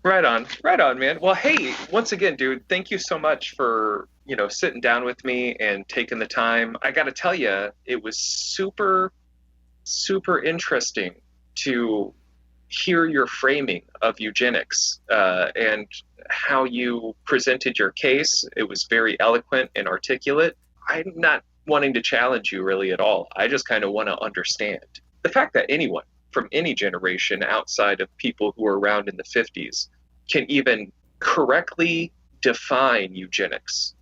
Right on, man. Well, hey, once again, dude, thank you so much for, sitting down with me and taking the time. I got to tell you, it was super, super interesting to hear your framing of eugenics and how you presented your case. It was very eloquent and articulate. I'm not wanting to challenge you really at all. I just kind of want to understand the fact that anyone from any generation outside of people who were around in the 50s can even correctly define eugenics,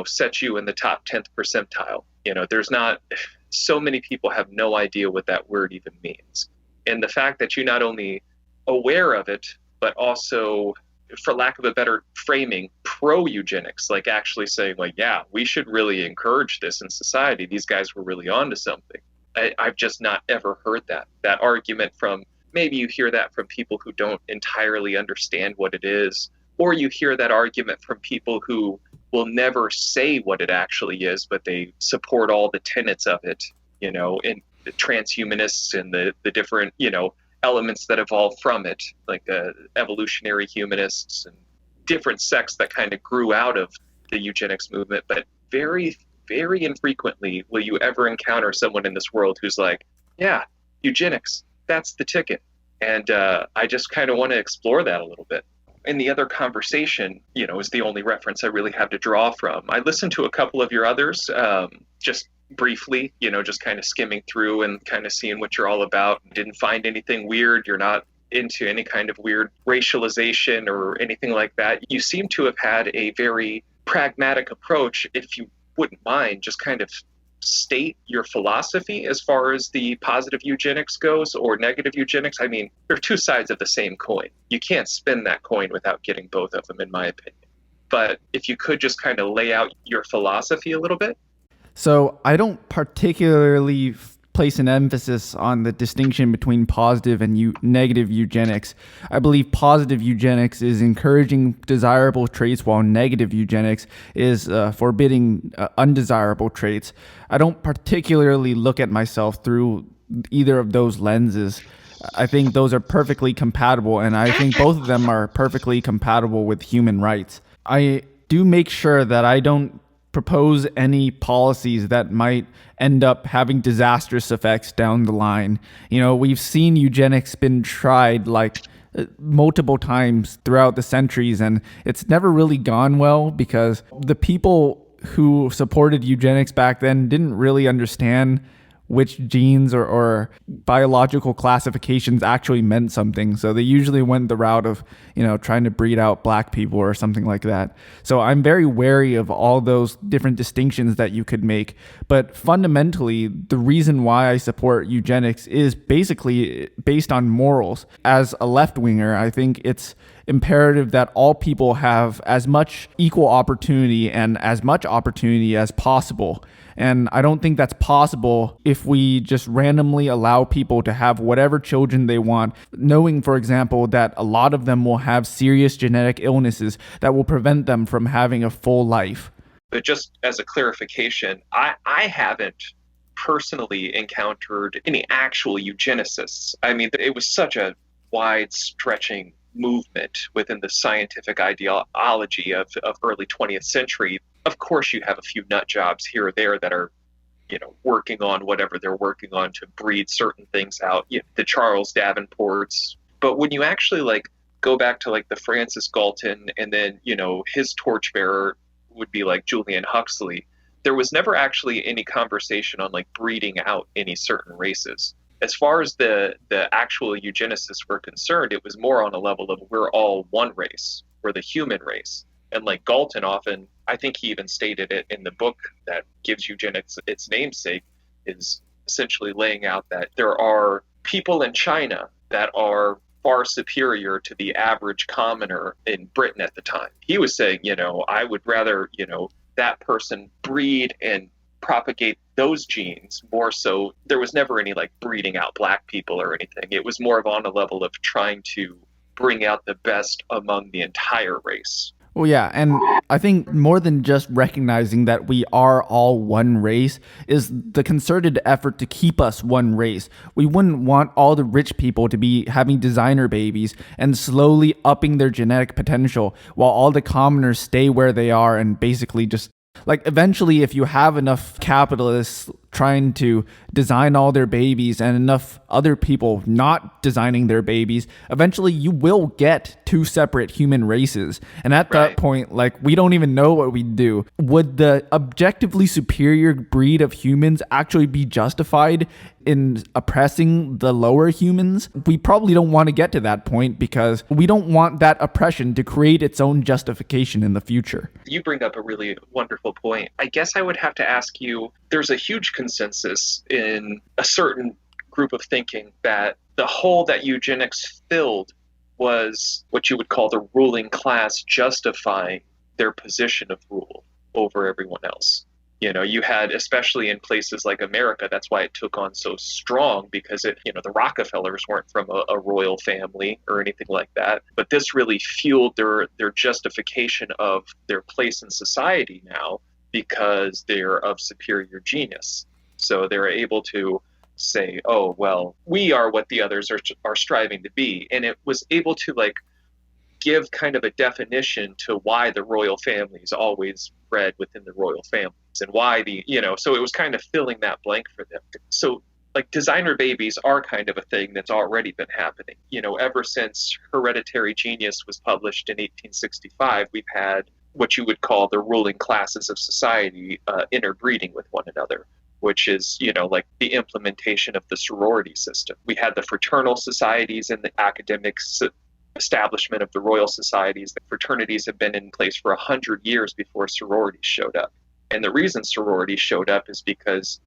set you in the top 10th percentile. There's not so many people have no idea what that word even means. And the fact that you're not only aware of it, but also, for lack of a better framing, pro eugenics, like actually saying, like, yeah, we should really encourage this in society. These guys were really onto something. I've just not ever heard that argument from, maybe you hear that from people who don't entirely understand what it is, or you hear that argument from people who will never say what it actually is, but they support all the tenets of it, and the transhumanists and the different, elements that evolve from it, like evolutionary humanists and different sects that kind of grew out of the eugenics movement. But very, very infrequently will you ever encounter someone in this world who's like, yeah, eugenics, that's the ticket. And I just kind of want to explore that a little bit. And the other conversation, is the only reference I really have to draw from. I listened to a couple of your others, just briefly, just kind of skimming through and kind of seeing what you're all about. Didn't find anything weird. You're not into any kind of weird racialization or anything like that. You seem to have had a very pragmatic approach. If you wouldn't mind, just kind of state your philosophy as far as the positive eugenics goes or negative eugenics. I mean, they're two sides of the same coin. You can't spin that coin without getting both of them, in my opinion. But if you could just kind of lay out your philosophy a little bit. So I don't particularly place an emphasis on the distinction between positive and negative eugenics. I believe positive eugenics is encouraging desirable traits, while negative eugenics is forbidding undesirable traits. I don't particularly look at myself through either of those lenses. I think those are perfectly compatible, and I think both of them are perfectly compatible with human rights. I do make sure that I don't propose any policies that might end up having disastrous effects down the line. We've seen eugenics been tried multiple times throughout the centuries, and it's never really gone well because the people who supported eugenics back then didn't really understand which genes or biological classifications actually meant something. So they usually went the route of, trying to breed out black people or something like that. So I'm very wary of all those different distinctions that you could make. But fundamentally, the reason why I support eugenics is basically based on morals. As a left-winger, I think it's imperative that all people have as much equal opportunity and as much opportunity as possible. And I don't think that's possible if we just randomly allow people to have whatever children they want, knowing, for example, that a lot of them will have serious genetic illnesses that will prevent them from having a full life. But just as a clarification, I haven't personally encountered any actual eugenicists. I mean, it was such a wide stretching movement within the scientific ideology of early 20th century. Of course, you have a few nut jobs here or there that are, working on whatever they're working on to breed certain things out, the Charles Davenports. But when you actually go back to the Francis Galton and then, his torchbearer would be Julian Huxley, there was never actually any conversation on breeding out any certain races. As far as the actual eugenicists were concerned, it was more on a level of we're all one race, we're the human race. And Galton often, I think he even stated it in the book that gives eugenics its namesake, is essentially laying out that there are people in China that are far superior to the average commoner in Britain at the time. He was saying, I would rather, that person breed and propagate those genes more so. There was never any breeding out black people or anything. It was more of on a level of trying to bring out the best among the entire race. Well, yeah, and I think more than just recognizing that we are all one race is the concerted effort to keep us one race. We wouldn't want all the rich people to be having designer babies and slowly upping their genetic potential while all the commoners stay where they are and basically just like eventually, if you have enough capitalists trying to design all their babies and enough other people not designing their babies, eventually you will get two separate human races. And at that point, like, we don't even know what we'd do. Would the objectively superior breed of humans actually be justified in oppressing the lower humans? We probably don't want to get to that point because we don't want that oppression to create its own justification in the future. You bring up a really wonderful point. I guess I would have to ask you, there's a huge consensus in a certain group of thinking that the hole that eugenics filled was what you would call the ruling class justifying their position of rule over everyone else. You know, you had, especially in places like America, that's why it took on so strong, because the Rockefellers weren't from a royal family or anything like that. But this really fueled their justification of their place in society now because they're of superior genius. So they're able to say, oh, well, we are what the others are striving to be. And it was able to give kind of a definition to why the royal families always bred within the royal families and why so it was kind of filling that blank for them. So designer babies are kind of a thing that's already been happening. Ever since Hereditary Genius was published in 1865, we've had what you would call the ruling classes of society interbreeding with one another, which is, the implementation of the sorority system. We had the fraternal societies and the academics establishment of the royal societies. The fraternities have been in place for 100 years before sororities showed up. And the reason sororities showed up is because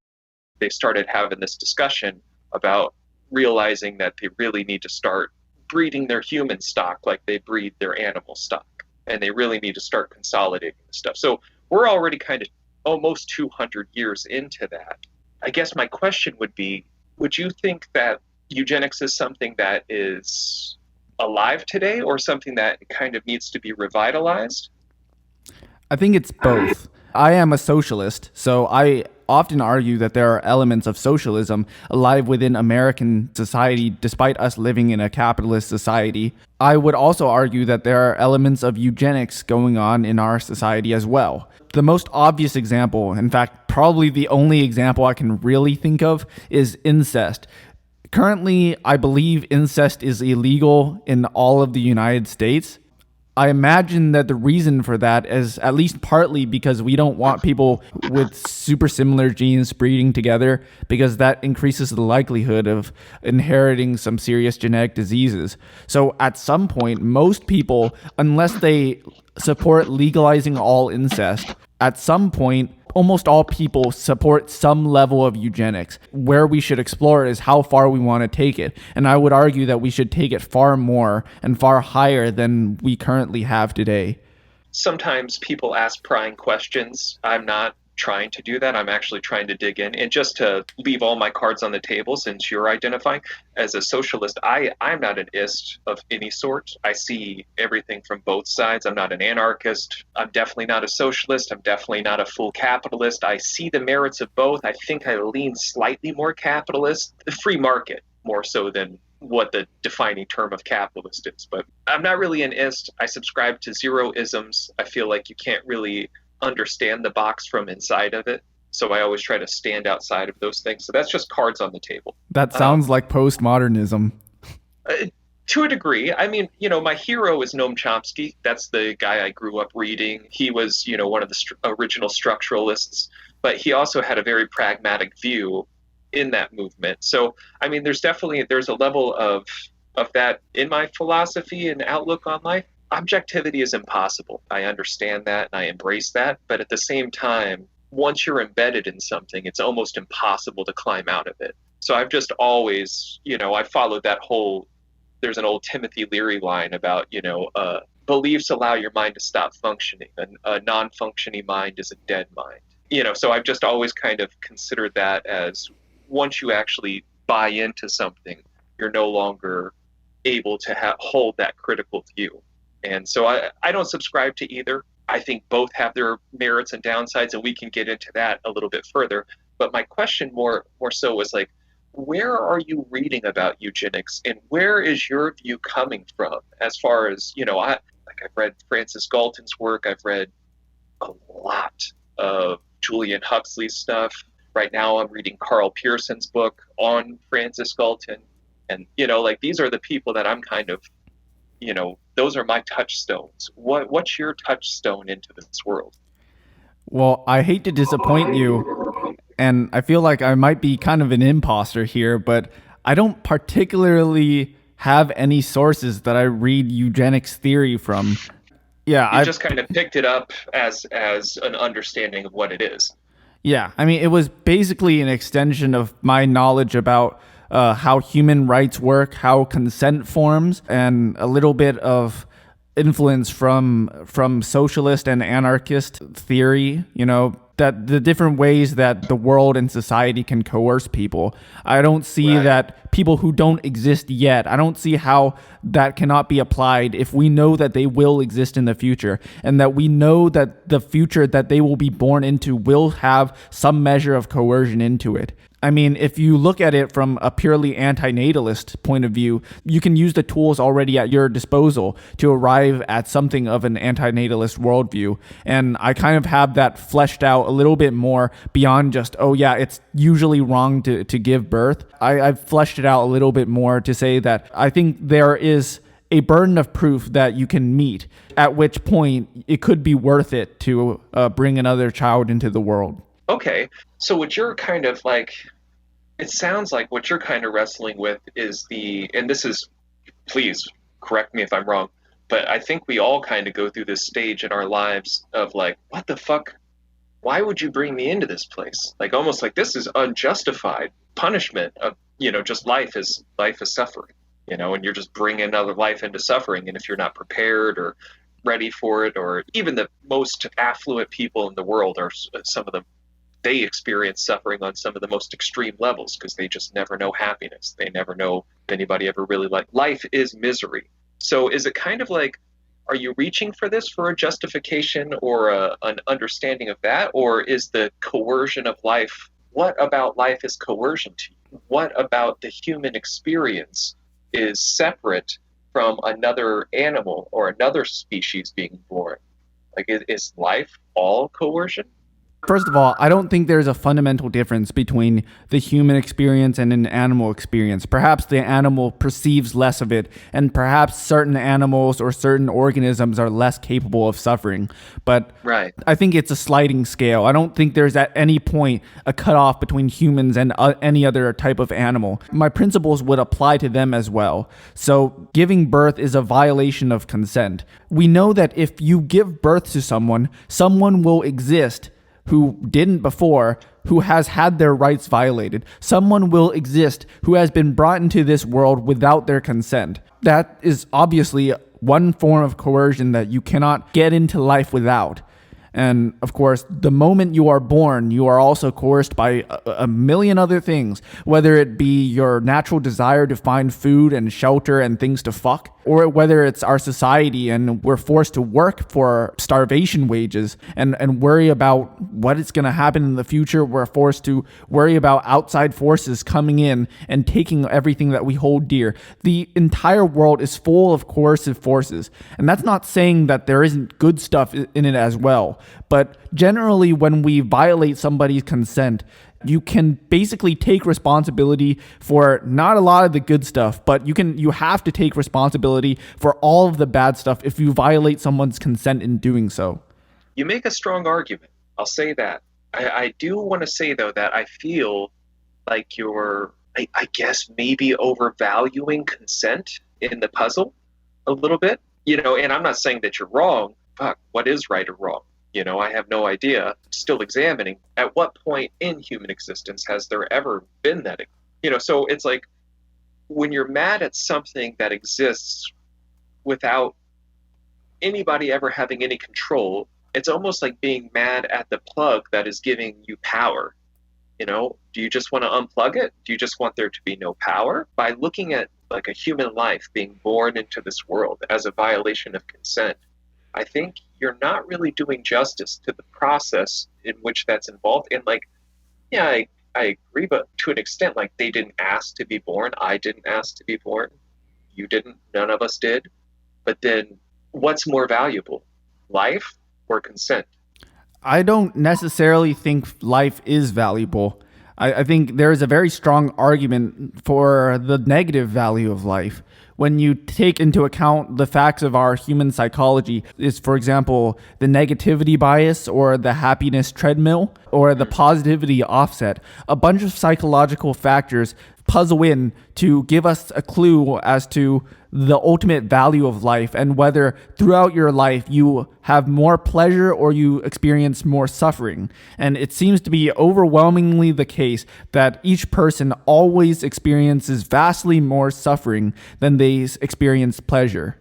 they started having this discussion about realizing that they really need to start breeding their human stock like they breed their animal stock. And they really need to start consolidating this stuff. So we're already kind of almost 200 years into that. I guess my question would be, would you think that eugenics is something that is alive today or something that kind of needs to be revitalized? I think it's both. I am a socialist, so I often argue that there are elements of socialism alive within American society despite us living in a capitalist society. I would also argue that there are elements of eugenics going on in our society as well. The most obvious example, in fact, probably the only example I can really think of, is incest. Currently, I believe incest is illegal in all of the United States. I imagine that the reason for that is at least partly because we don't want people with super similar genes breeding together, because that increases the likelihood of inheriting some serious genetic diseases. So at some point, most people, unless they support legalizing all incest, at some point, almost all people support some level of eugenics. Where we should explore is how far we want to take it. And I would argue that we should take it far more and far higher than we currently have today. Sometimes people ask prying questions. I'm not trying to do that. I'm actually trying to dig in. And just to leave all my cards on the table, since you're identifying as a socialist, I'm not an ist of any sort. I see everything from both sides. I'm not an anarchist. I'm definitely not a socialist. I'm definitely not a full capitalist. I see the merits of both. I think I lean slightly more capitalist, the free market, more so than what the defining term of capitalist is. But I'm not really an ist. I subscribe to zero isms. I feel like you can't really understand the box from inside of it. So I always try to stand outside of those things. So that's just cards on the table. That sounds like postmodernism. To a degree. I mean, my hero is Noam Chomsky. That's the guy I grew up reading. He was, one of the original structuralists, but he also had a very pragmatic view in that movement. So, I mean, there's a level of that in my philosophy and outlook on life. Objectivity is impossible. I understand that and I embrace that. But at the same time, once you're embedded in something, it's almost impossible to climb out of it. So I've just always, I followed that whole, there's an old Timothy Leary line about, beliefs allow your mind to stop functioning. A non-functioning mind is a dead mind. So I've just always kind of considered that as once you actually buy into something, you're no longer able to hold that critical view. And so I don't subscribe to either. I think both have their merits and downsides, and we can get into that a little bit further. But my question more so was like, where are you reading about eugenics, and where is your view coming from? As far as, I've read Francis Galton's work, I've read a lot of Julian Huxley's stuff. Right now, I'm reading Carl Pearson's book on Francis Galton, and these are the people that I'm kind of, those are my touchstones. What's your touchstone into this world? Well, I hate to disappoint you, and I feel like I might be kind of an imposter here, but I don't particularly have any sources that I read eugenics theory from. Yeah, You just kind of picked it up as an understanding of what it is. Yeah, I mean, it was basically an extension of my knowledge about how human rights work, how consent forms, and a little bit of influence from socialist and anarchist theory, that the different ways that the world and society can coerce people. I don't see that people who don't exist yet, I don't see how that cannot be applied if we know that they will exist in the future, and that we know that the future that they will be born into will have some measure of coercion into it. I mean, if you look at it from a purely anti-natalist point of view, you can use the tools already at your disposal to arrive at something of an anti-natalist worldview. And I kind of have that fleshed out a little bit more beyond just, oh yeah, it's usually wrong to give birth. I've fleshed it out a little bit more to say that I think there is a burden of proof that you can meet, at which point it could be worth it to bring another child into the world. Okay, so what you're kind of like, it sounds like what you're kind of wrestling with is and this is, please correct me if I'm wrong, but I think we all kind of go through this stage in our lives of like, what the fuck? Why would you bring me into this place? Like, almost like this is unjustified punishment of, just life is suffering, and you're just bringing another life into suffering. And if you're not prepared or ready for it, or even the most affluent people in the world are some of them, they experience suffering on some of the most extreme levels because they just never know happiness. They never know if anybody ever really life is misery. So is it kind of like, are you reaching for this for a justification or an understanding of that? Or is the coercion of life, what about life is coercion to you? What about the human experience is separate from another animal or another species being born? Like, is life all coercion? First of all, I don't think there's a fundamental difference between the human experience and an animal experience. Perhaps the animal perceives less of it, and perhaps certain animals or certain organisms are less capable of suffering. But I think it's a sliding scale. I don't think there's at any point a cutoff between humans and any other type of animal. My principles would apply to them as well. So giving birth is a violation of consent. We know that if you give birth to someone, someone will exist who didn't before, who has had their rights violated. Someone will exist who has been brought into this world without their consent. That is obviously one form of coercion that you cannot get into life without. And of course, the moment you are born, you are also coerced by a million other things, whether it be your natural desire to find food and shelter and things to fuck, or whether it's our society and we're forced to work for starvation wages and worry about what is going to happen in the future. We're forced to worry about outside forces coming in and taking everything that we hold dear. The entire world is full of coercive forces. And that's not saying that there isn't good stuff in it as well. But generally, when we violate somebody's consent, you can basically take responsibility for not a lot of the good stuff, but you have to take responsibility for all of the bad stuff if you violate someone's consent in doing so. You make a strong argument. I'll say that. I do want to say, though, that I feel like you're, I guess, maybe overvaluing consent in the puzzle a little bit. And I'm not saying that you're wrong. Fuck, what is right or wrong? I have no idea. Still examining at what point in human existence has there ever been that, so it's like when you're mad at something that exists without anybody ever having any control, it's almost like being mad at the plug that is giving you power. Do you just want to unplug it? Do you just want there to be no power? By looking at like a human life being born into this world as a violation of consent, I think you're not really doing justice to the process in which that's involved. And like, yeah, I agree, but to an extent, like they didn't ask to be born. I didn't ask to be born. You didn't. None of us did. But then what's more valuable, life or consent? I don't necessarily think life is valuable. I think there is a very strong argument for the negative value of life. When you take into account the facts of our human psychology, is, for example, the negativity bias or the happiness treadmill or the positivity offset, a bunch of psychological factors puzzle in to give us a clue as to the ultimate value of life and whether throughout your life you have more pleasure or you experience more suffering. And it seems to be overwhelmingly the case that each person always experiences vastly more suffering than they experience pleasure.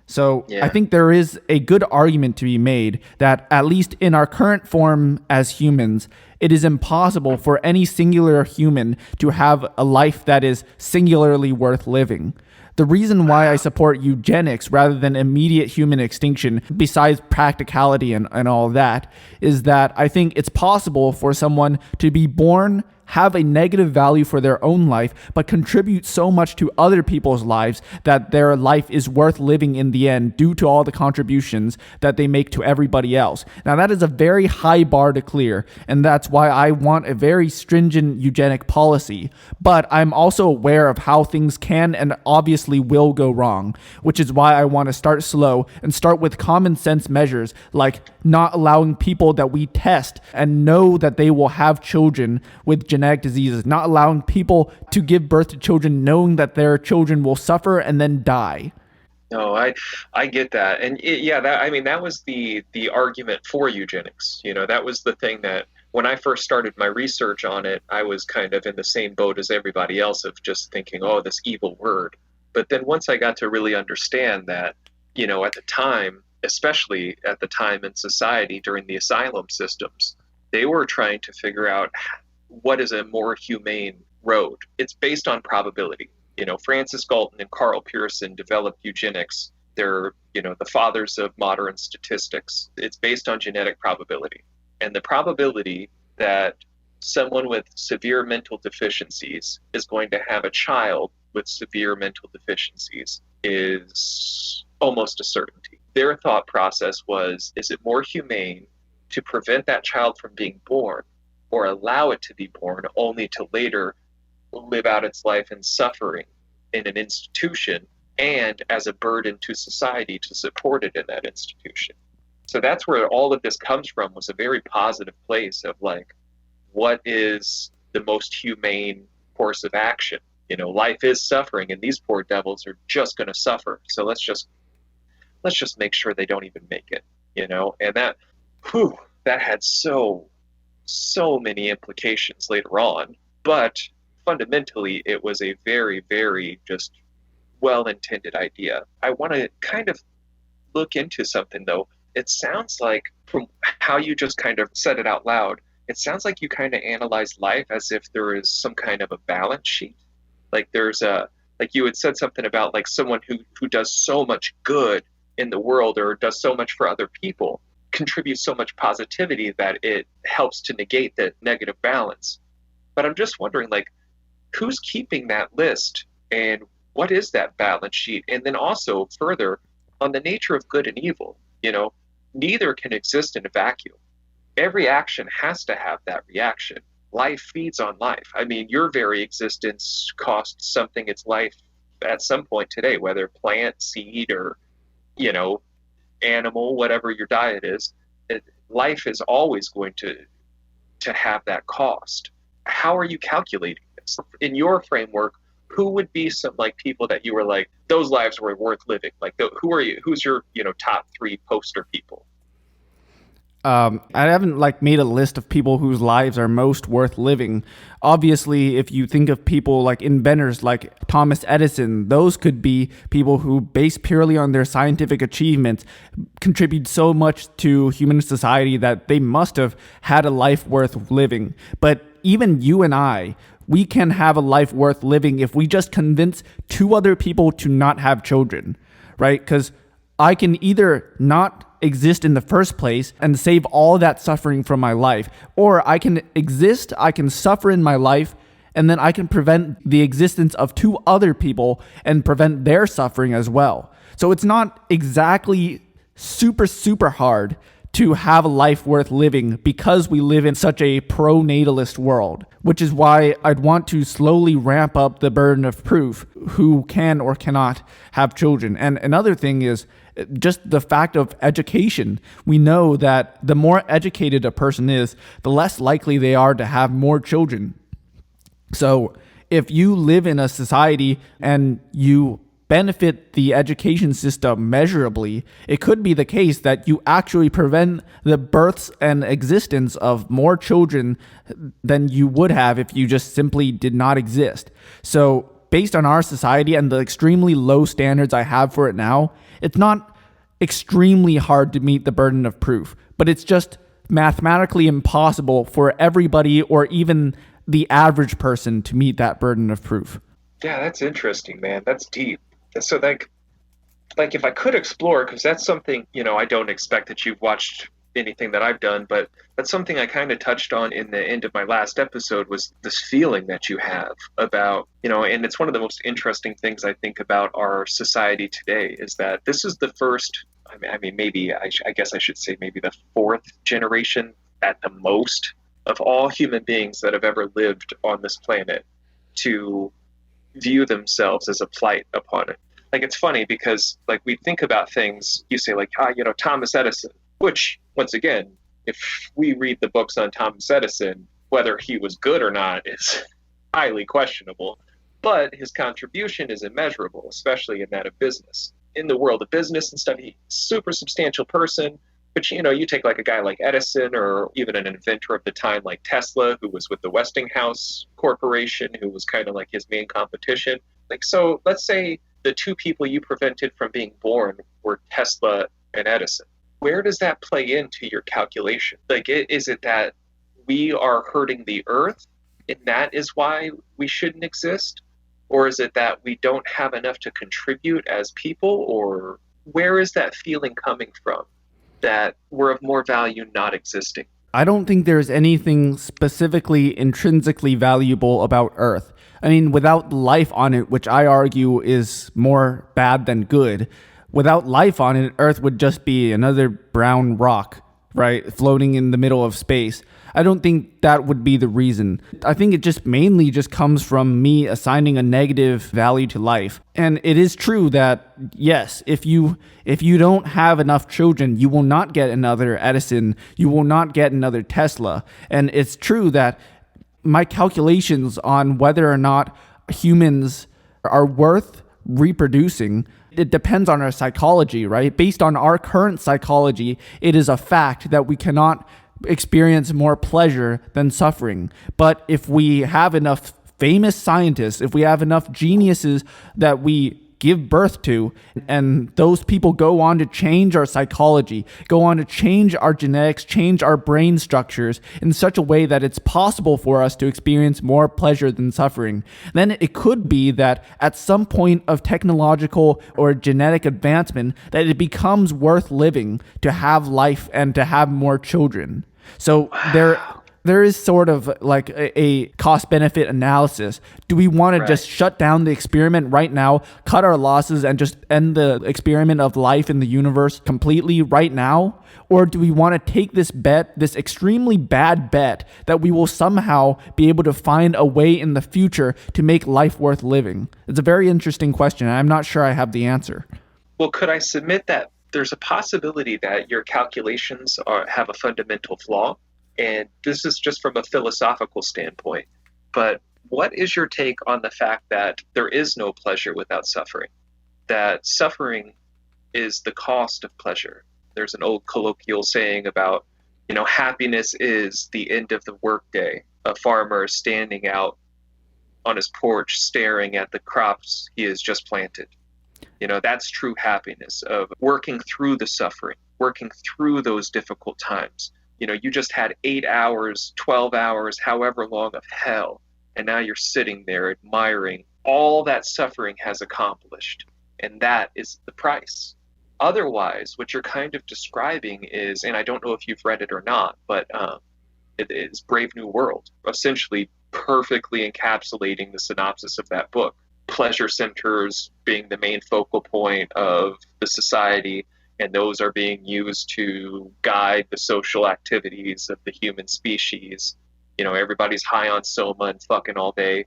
So I think there is a good argument to be made that, at least in our current form as humans, it is impossible for any singular human to have a life that is singularly worth living. The reason why I support eugenics rather than immediate human extinction, besides practicality and all that, is that I think it's possible for someone to be born, have a negative value for their own life, but contribute so much to other people's lives that their life is worth living in the end due to all the contributions that they make to everybody else. Now, that is a very high bar to clear, and that's why I want a very stringent eugenic policy. But I'm also aware of how things can and obviously will go wrong, which is why I want to start slow and start with common sense measures like not allowing people that we test and know that they will have children with genetic diseases, not allowing people to give birth to children knowing that their children will suffer and then die. No, I get that, and that was the argument for eugenics. That was the thing that when I first started my research on it, I was kind of in the same boat as everybody else of just thinking, oh, this evil word. But then once I got to really understand that, at the time, especially at the time in society during the asylum systems, they were trying to figure out what is a more humane road. It's based on probability. Francis Galton and Carl Pearson developed eugenics. They're, the fathers of modern statistics. It's based on genetic probability. And the probability that someone with severe mental deficiencies is going to have a child with severe mental deficiencies is almost a certainty. Their thought process was, is it more humane to prevent that child from being born or allow it to be born only to later live out its life in suffering in an institution and as a burden to society to support it in that institution? So that's where all of this comes from, was a very positive place of like, what is the most humane course of action? Life is suffering and these poor devils are just going to suffer. So let's just make sure they don't even make it, and that had so many implications later on, but fundamentally it was a very, very just well-intended idea. I want to kind of look into something though. It sounds like, from how you just kind of said it out loud, it sounds like you kind of analyze life as if there is some kind of a balance sheet. Like like you had said something about like someone who does so much good in the world or does so much for other people contributes so much positivity that it helps to negate the negative balance. But I'm just wondering, like, who's keeping that list and what is that balance sheet? And then also further on the nature of good and evil, neither can exist in a vacuum. Every action has to have that reaction. Life feeds on life. I mean, your very existence costs something its life at some point today, whether plant, seed, or, animal, whatever your diet is. Life is always going to have that cost. How are you calculating this? In your framework, who would be some like people that you were like, those lives were worth living? Like, who are you? Who's your, top 3 poster people? I haven't made a list of people whose lives are most worth living. Obviously, if you think of people like inventors like Thomas Edison, those could be people who, based purely on their scientific achievements, contribute so much to human society that they must have had a life worth living. But even you and I, we can have a life worth living if we just convince two other people to not have children, right? Because I can either not exist in the first place and save all that suffering from my life, or I can exist, I can suffer in my life, and then I can prevent the existence of two other people and prevent their suffering as well. So it's not exactly super hard to have a life worth living because we live in such a pro-natalist world, which is why I'd want to slowly ramp up the burden of proof who can or cannot have children. And another thing is just the fact of education. We know that the more educated a person is, the less likely they are to have more children. So if you live in a society and you benefit the education system measurably, it could be the case that you actually prevent the births and existence of more children than you would have if you just simply did not exist. So based on our society and the extremely low standards I have for it now, it's not extremely hard to meet the burden of proof, but it's just mathematically impossible for everybody or even the average person to meet that burden of proof. Yeah, that's interesting, man. That's deep. So like if I could explore, because that's something, I don't expect that you've watched anything that I've done, but that's something I kind of touched on in the end of my last episode, was this feeling that you have about, and it's one of the most interesting things I think about our society today, is that this is the first, maybe I guess I should say maybe the fourth generation at the most of all human beings that have ever lived on this planet to view themselves as a plight upon it. Like, it's funny because, like, we think about things, you say, like, Thomas Edison, which, once again, if we read the books on Thomas Edison, whether he was good or not is highly questionable, but his contribution is immeasurable, especially in that of business. In the world of business and stuff, he's a super substantial person, but, you take, like, a guy like Edison, or even an inventor of the time like Tesla, who was with the Westinghouse Corporation, who was kind of like his main competition. Like, so let's say the two people you prevented from being born were Tesla and Edison. Where does that play into your calculation? Like, is it that we are hurting the earth and that is why we shouldn't exist? Or is it that we don't have enough to contribute as people? Or where is that feeling coming from that we're of more value not existing? I don't think there's anything specifically intrinsically valuable about Earth. I mean, without life on it, which I argue is more bad than good, without life on it, Earth would just be another brown rock, right, floating in the middle of space. I don't think that would be the reason. I think it just mainly just comes from me assigning a negative value to life. And it is true that, yes, if you don't have enough children, you will not get another Edison, you will not get another Tesla. And it's true that my calculations on whether or not humans are worth reproducing, it depends on our psychology, right? Based on our current psychology, it is a fact that we cannot experience more pleasure than suffering. But if we have enough famous scientists, if we have enough geniuses that we give birth to, and those people go on to change our psychology, go on to change our genetics, change our brain structures in such a way that it's possible for us to experience more pleasure than suffering, then it could be that at some point of technological or genetic advancement that it becomes worth living to have life and to have more children. So there is sort of like a cost-benefit analysis. Do we want to just shut down the experiment right now, cut our losses, and just end the experiment of life in the universe completely right now? Or do we want to take this bet, this extremely bad bet, that we will somehow be able to find a way in the future to make life worth living? It's a very interesting question, and I'm not sure I have the answer. Well, could I submit that there's a possibility that your calculations have a fundamental flaw? And this is just from a philosophical standpoint. But what is your take on the fact that there is no pleasure without suffering? That suffering is the cost of pleasure. There's an old colloquial saying about, happiness is the end of the workday. A farmer is standing out on his porch staring at the crops he has just planted. That's true happiness, of working through the suffering, working through those difficult times, You just had 8 hours, 12 hours, however long of hell, and now you're sitting there admiring all that suffering has accomplished, and that is the price. Otherwise, what you're kind of describing is, and I don't know if you've read it or not, but it is Brave New World, essentially perfectly encapsulating the synopsis of that book. Pleasure centers being the main focal point of the society, and those are being used to guide the social activities of the human species. Everybody's high on soma and fucking all day.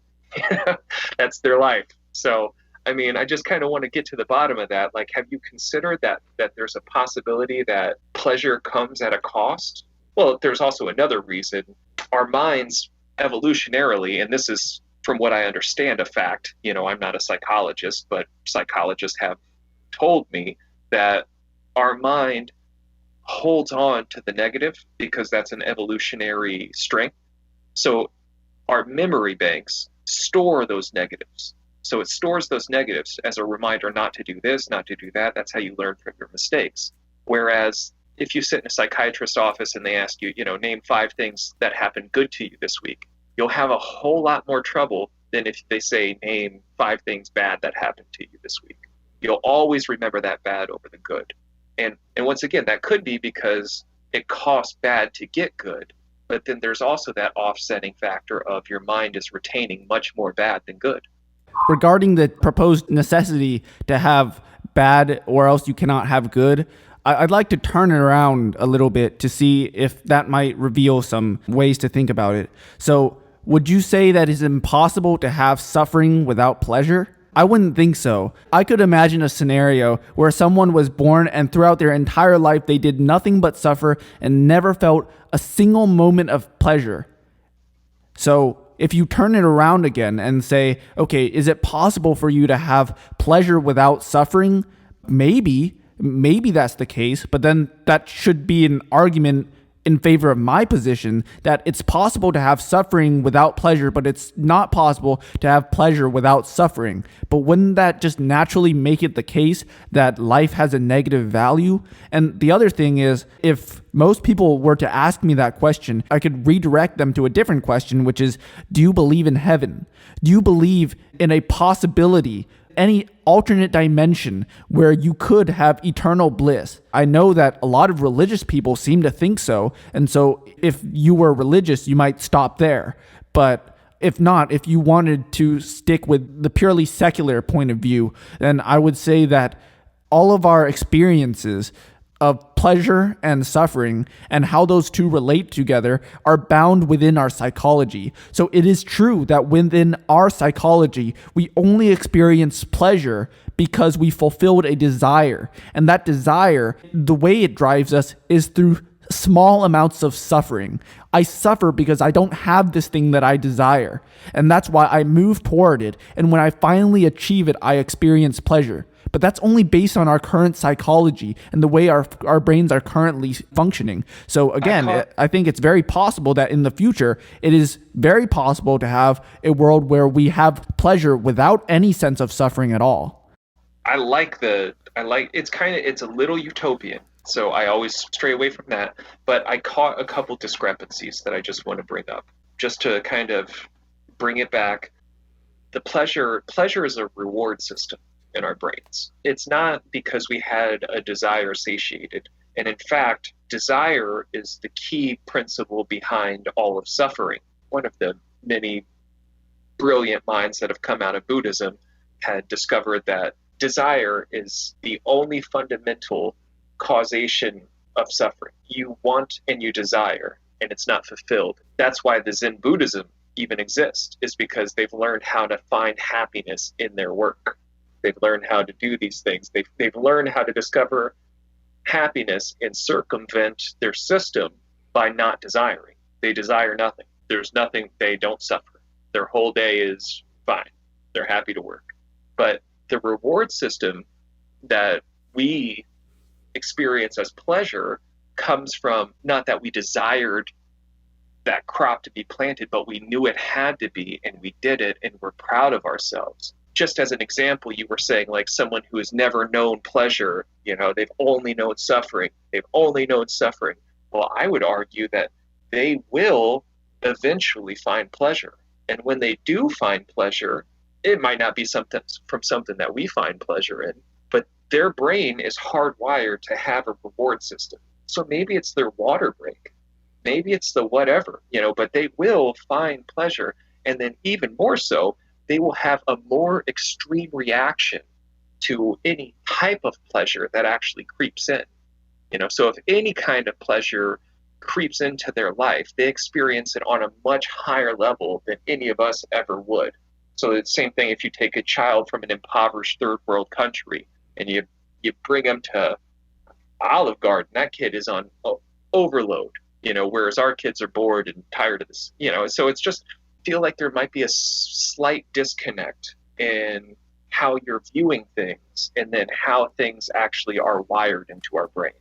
That's their life. So, I mean, I just kind of want to get to the bottom of that. Like, have you considered that there's a possibility that pleasure comes at a cost? Well, there's also another reason. Our minds evolutionarily, and this is from what I understand a fact, I'm not a psychologist, but psychologists have told me that our mind holds on to the negative because that's an evolutionary strength. So our memory banks store those negatives. So it stores those negatives as a reminder not to do this, not to do that. That's how you learn from your mistakes. Whereas if you sit in a psychiatrist's office and they ask you, name 5 things that happened good to you this week, you'll have a whole lot more trouble than if they say, name 5 things bad that happened to you this week. You'll always remember that bad over the good. And once again, that could be because it costs bad to get good, but then there's also that offsetting factor of your mind is retaining much more bad than good. Regarding the proposed necessity to have bad or else you cannot have good, I'd like to turn it around a little bit to see if that might reveal some ways to think about it. So, would you say that it's impossible to have suffering without pleasure? I wouldn't think so. I could imagine a scenario where someone was born and throughout their entire life they did nothing but suffer and never felt a single moment of pleasure. So, if you turn it around again and say, okay, is it possible for you to have pleasure without suffering? Maybe that's the case, but then that should be an argument in favor of my position that it's possible to have suffering without pleasure, but it's not possible to have pleasure without suffering. But wouldn't that just naturally make it the case that life has a negative value? And the other thing is, if most people were to ask me that question, I could redirect them to a different question, which is, do you believe in heaven? Do you believe in a possibility, any alternate dimension where you could have eternal bliss? I know that a lot of religious people seem to think so, and so if you were religious, you might stop there. But if not, if you wanted to stick with the purely secular point of view, then I would say that all of our experiences of pleasure and suffering and how those two relate together are bound within our psychology. So it is true that within our psychology, we only experience pleasure because we fulfilled a desire. And that desire, the way it drives us is through small amounts of suffering. I suffer because I don't have this thing that I desire. And that's why I move toward it. And when I finally achieve it, I experience pleasure. But that's only based on our current psychology and the way our brains are currently functioning. So again, I think it's very possible that in the future, it is very possible to have a world where we have pleasure without any sense of suffering at all. It's a little utopian. So I always stray away from that. But I caught a couple discrepancies that I just want to bring up, just to kind of bring it back. The pleasure is a reward system in our brains. It's not because we had a desire satiated. And in fact, desire is the key principle behind all of suffering. One of the many brilliant minds that have come out of Buddhism had discovered that desire is the only fundamental causation of suffering. You want and you desire, and it's not fulfilled. That's why the Zen Buddhism even exists, is because they've learned how to find happiness in their work. They've learned how to do these things. They've learned how to discover happiness and circumvent their system by not desiring. They desire nothing. There's nothing. They don't suffer. Their whole day is fine. They're happy to work. But the reward system that we experience as pleasure comes from not that we desired that crop to be planted, but we knew it had to be, and we did it, and we're proud of ourselves. Just as an example, you were saying like someone who has never known pleasure, they've only known suffering. They've only known suffering. Well, I would argue that they will eventually find pleasure. And when they do find pleasure, it might not be something from something that we find pleasure in, but their brain is hardwired to have a reward system. So maybe it's their water break, maybe it's the whatever, but they will find pleasure. And then even more so, they will have a more extreme reaction to any type of pleasure that actually creeps in. So if any kind of pleasure creeps into their life, they experience it on a much higher level than any of us ever would. So it's the same thing if you take a child from an impoverished third world country and you bring them to Olive Garden, that kid is on overload, whereas our kids are bored and tired of this, so it's just feel like there might be a slight disconnect in how you're viewing things and then how things actually are wired into our brain.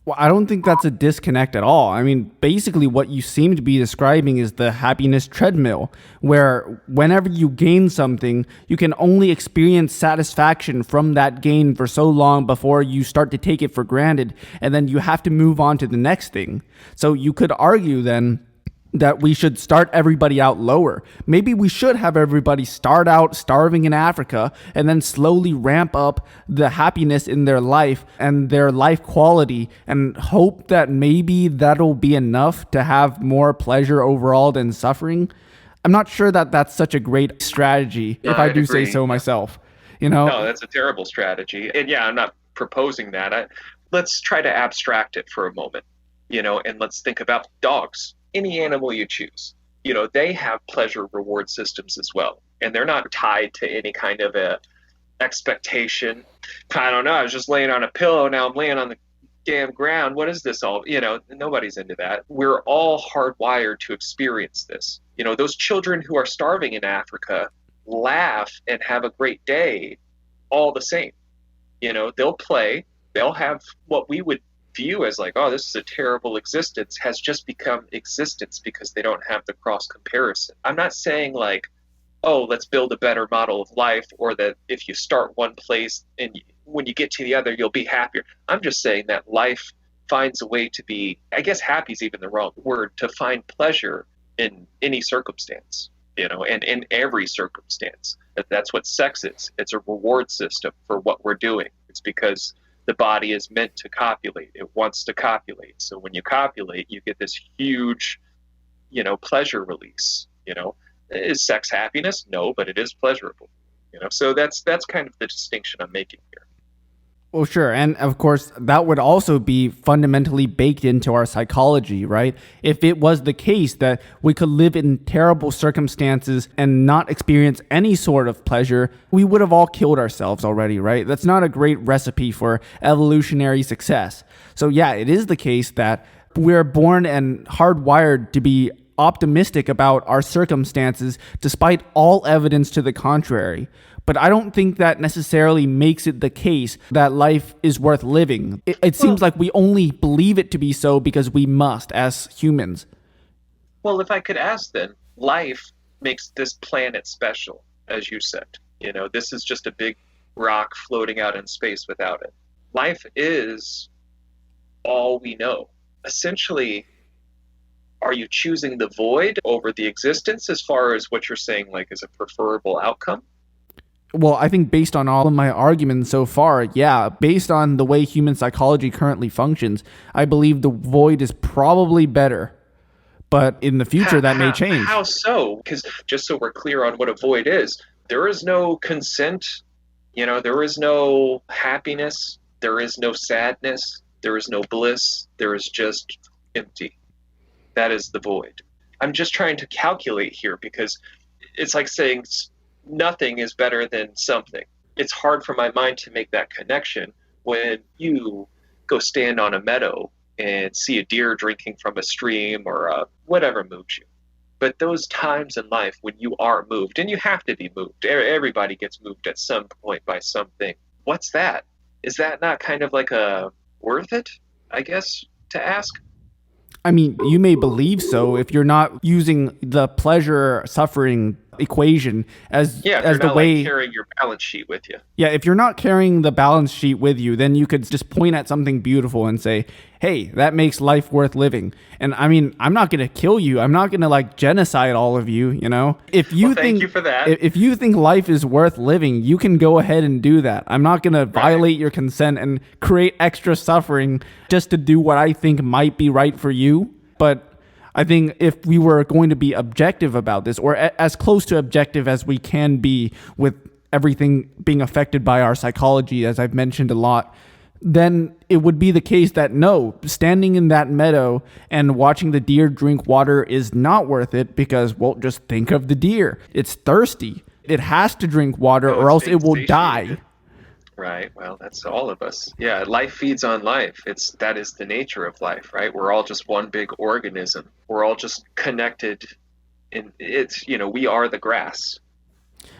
Well, I don't think that's a disconnect at all. I mean, basically what you seem to be describing is the happiness treadmill, where whenever you gain something, you can only experience satisfaction from that gain for so long before you start to take it for granted, and then you have to move on to the next thing. So you could argue then that we should start everybody out lower. Maybe we should have everybody start out starving in Africa and then slowly ramp up the happiness in their life and their life quality and hope that maybe that'll be enough to have more pleasure overall than suffering. I'm not sure that that's such a great strategy, if I do say so myself. No, that's a terrible strategy. And yeah, I'm not proposing that. Let's try to abstract it for a moment, and let's think about dogs. Any animal you choose, they have pleasure reward systems as well. And they're not tied to any kind of a expectation. I don't know. I was just laying on a pillow. Now I'm laying on the damn ground. What is this all? Nobody's into that. We're all hardwired to experience this. Those children who are starving in Africa laugh and have a great day all the same. They'll play. They'll have what we would view as like, oh, this is a terrible existence, has just become existence because they don't have the cross comparison. I'm not saying like, oh, let's build a better model of life, or that if you start one place and when you get to the other, you'll be happier. I'm just saying that life finds a way to be, I guess happy is even the wrong word, to find pleasure in any circumstance, and in every circumstance. That's what sex is. It's a reward system for what we're doing. It's because the body is meant to copulate. It wants to copulate. So when you copulate, you get this huge, pleasure release. Is sex happiness? No, but it is pleasurable. So that's kind of the distinction I'm making here. Well, sure. And of course, that would also be fundamentally baked into our psychology, right? If it was the case that we could live in terrible circumstances and not experience any sort of pleasure, we would have all killed ourselves already, right? That's not a great recipe for evolutionary success. So yeah, it is the case that we're born and hardwired to be optimistic about our circumstances despite all evidence to the contrary. But I don't think that necessarily makes it the case that life is worth living. It seems like we only believe it to be so because we must as humans. Well, if I could ask then, life makes this planet special, as you said. This is just a big rock floating out in space without it. Life is all we know. Essentially, are you choosing the void over the existence as far as what you're saying, like, is a preferable outcome? Well, I think based on all of my arguments so far, yeah, based on the way human psychology currently functions, I believe the void is probably better. But in the future, that may change. How so? Because just so we're clear on what a void is, there is no consent, there is no happiness, there is no sadness, there is no bliss, there is just empty. That is the void. I'm just trying to calculate here because it's like saying nothing is better than something. It's hard for my mind to make that connection when you go stand on a meadow and see a deer drinking from a stream or whatever moves you. But those times in life when you are moved, and you have to be moved, everybody gets moved at some point by something. What's that? Is that not kind of like a worth it, I guess, to ask? I mean, you may believe so if you're not using the pleasure suffering equation as Yeah, if you're the not way like carrying your balance sheet with you. Yeah, if you're not carrying the balance sheet with you, then you could just point at something beautiful and say, hey, that makes life worth living. And I mean, I'm not going to kill you. I'm not going to like genocide all of you, you know? If you Thank you for that. If you think life is worth living, you can go ahead and do that. I'm not going to violate your consent and create extra suffering just to do what I think might be right for you. But I think if we were going to be objective about this, or as close to objective as we can be with everything being affected by our psychology, as I've mentioned a lot, then it would be the case that no, standing in that meadow and watching the deer drink water is not worth it because, well, just think of the deer. It's thirsty. It has to drink water or else it will die. Right. Well, that's all of us. Yeah, life feeds on life. That is the nature of life, right? We're all just one big organism. We're all just connected. And we are the grass.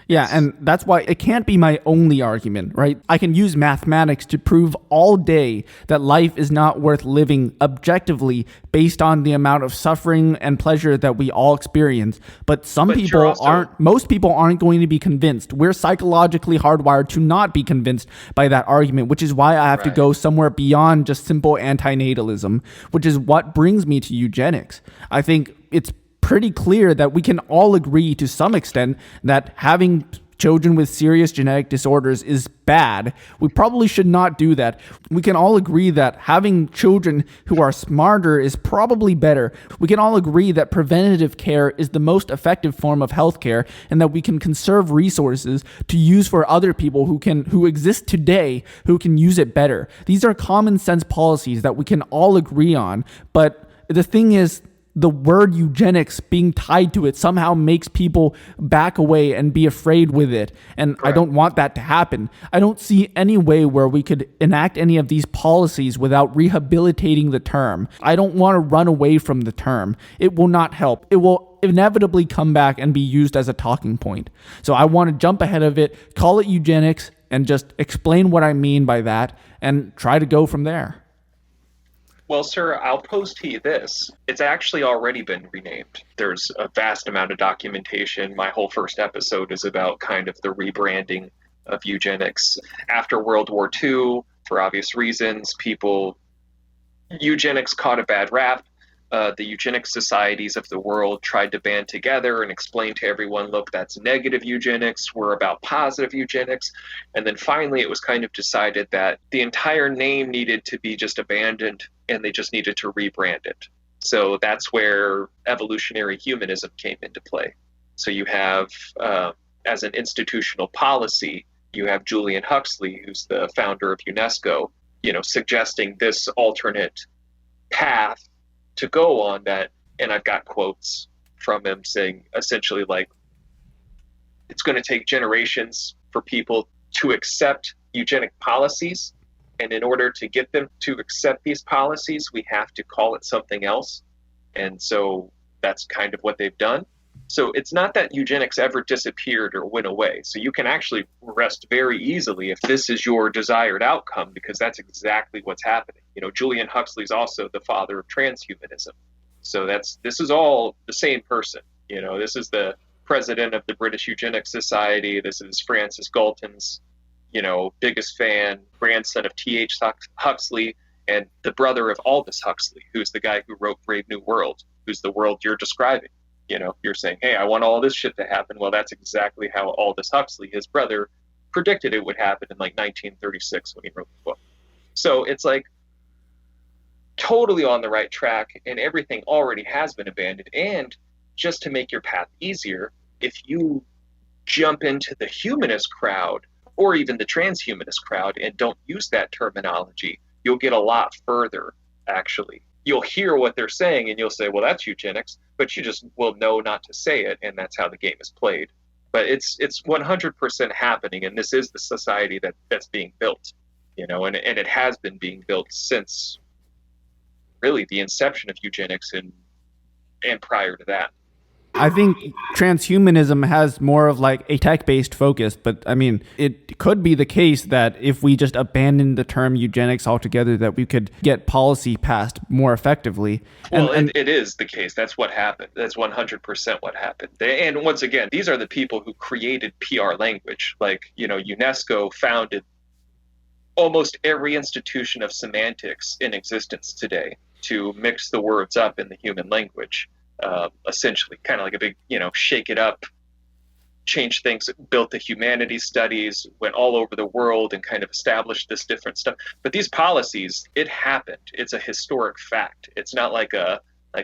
Yeah, and that's why it can't be my only argument, right? I can use mathematics to prove all day that life is not worth living objectively based on the amount of suffering and pleasure that we all experience. But most people aren't going to be convinced. We're psychologically hardwired to not be convinced by that argument, which is why I have to go somewhere beyond just simple anti-natalism, which is what brings me to eugenics. I think it's pretty clear that we can all agree to some extent that having children with serious genetic disorders is bad. We probably should not do that. We can all agree that having children who are smarter is probably better. We can all agree that preventative care is the most effective form of healthcare and that we can conserve resources to use for other people who exist today who can use it better. These are common sense policies that we can all agree on, but the thing is, the word eugenics being tied to it somehow makes people back away and be afraid with it. And I don't want that to happen. I don't see any way where we could enact any of these policies without rehabilitating the term. I don't want to run away from the term. It will not help. It will inevitably come back and be used as a talking point. So I want to jump ahead of it, call it eugenics, and just explain what I mean by that and try to go from there. Well, sir, I'll pose to you this. It's actually already been renamed. There's a vast amount of documentation. My whole first episode is about kind of the rebranding of eugenics. After World War II, for obvious reasons, eugenics caught a bad rap. The eugenics societies of the world tried to band together and explain to everyone, look, that's negative eugenics, we're about positive eugenics. And then finally it was kind of decided that the entire name needed to be just abandoned and they just needed to rebrand it. So that's where evolutionary humanism came into play. So you have, as an institutional policy, you have Julian Huxley, who's the founder of UNESCO, suggesting this alternate path to go on that. And I've got quotes from him saying essentially like, it's going to take generations for people to accept eugenic policies. And in order to get them to accept these policies, we have to call it something else. And so that's kind of what they've done. So it's not that eugenics ever disappeared or went away. So you can actually rest very easily if this is your desired outcome, because that's exactly what's happening. Julian Huxley's also the father of transhumanism. So this is all the same person. This is the president of the British Eugenics Society. This is Francis Galton's, biggest fan, grandson of T.H. Huxley, and the brother of Aldous Huxley, who's the guy who wrote Brave New World, who's the world you're describing. You're saying, hey, I want all this shit to happen. Well, that's exactly how Aldous Huxley, his brother, predicted it would happen in like 1936 when he wrote the book. So it's like totally on the right track, and everything already has been abandoned. And just to make your path easier, if you jump into the humanist crowd or even the transhumanist crowd and don't use that terminology, you'll get a lot further, actually. You'll hear what they're saying and you'll say, well, that's eugenics, but you just will know not to say it, and that's how the game is played. But it's 100% happening, and this is the society that's being built, and it has been being built since really the inception of eugenics and prior to that. I think transhumanism has more of like a tech-based focus, but I mean, it could be the case that if we just abandoned the term eugenics altogether, that we could get policy passed more effectively. And Well, and it is the case. That's what happened. That's 100% what happened. And once again, these are the people who created PR language. Like, UNESCO founded almost every institution of semantics in existence today to mix the words up in the human language, essentially, kind of like a big, shake it up, change things, built the humanities studies, went all over the world and kind of established this different stuff. But these policies, it happened. It's a historic fact. It's not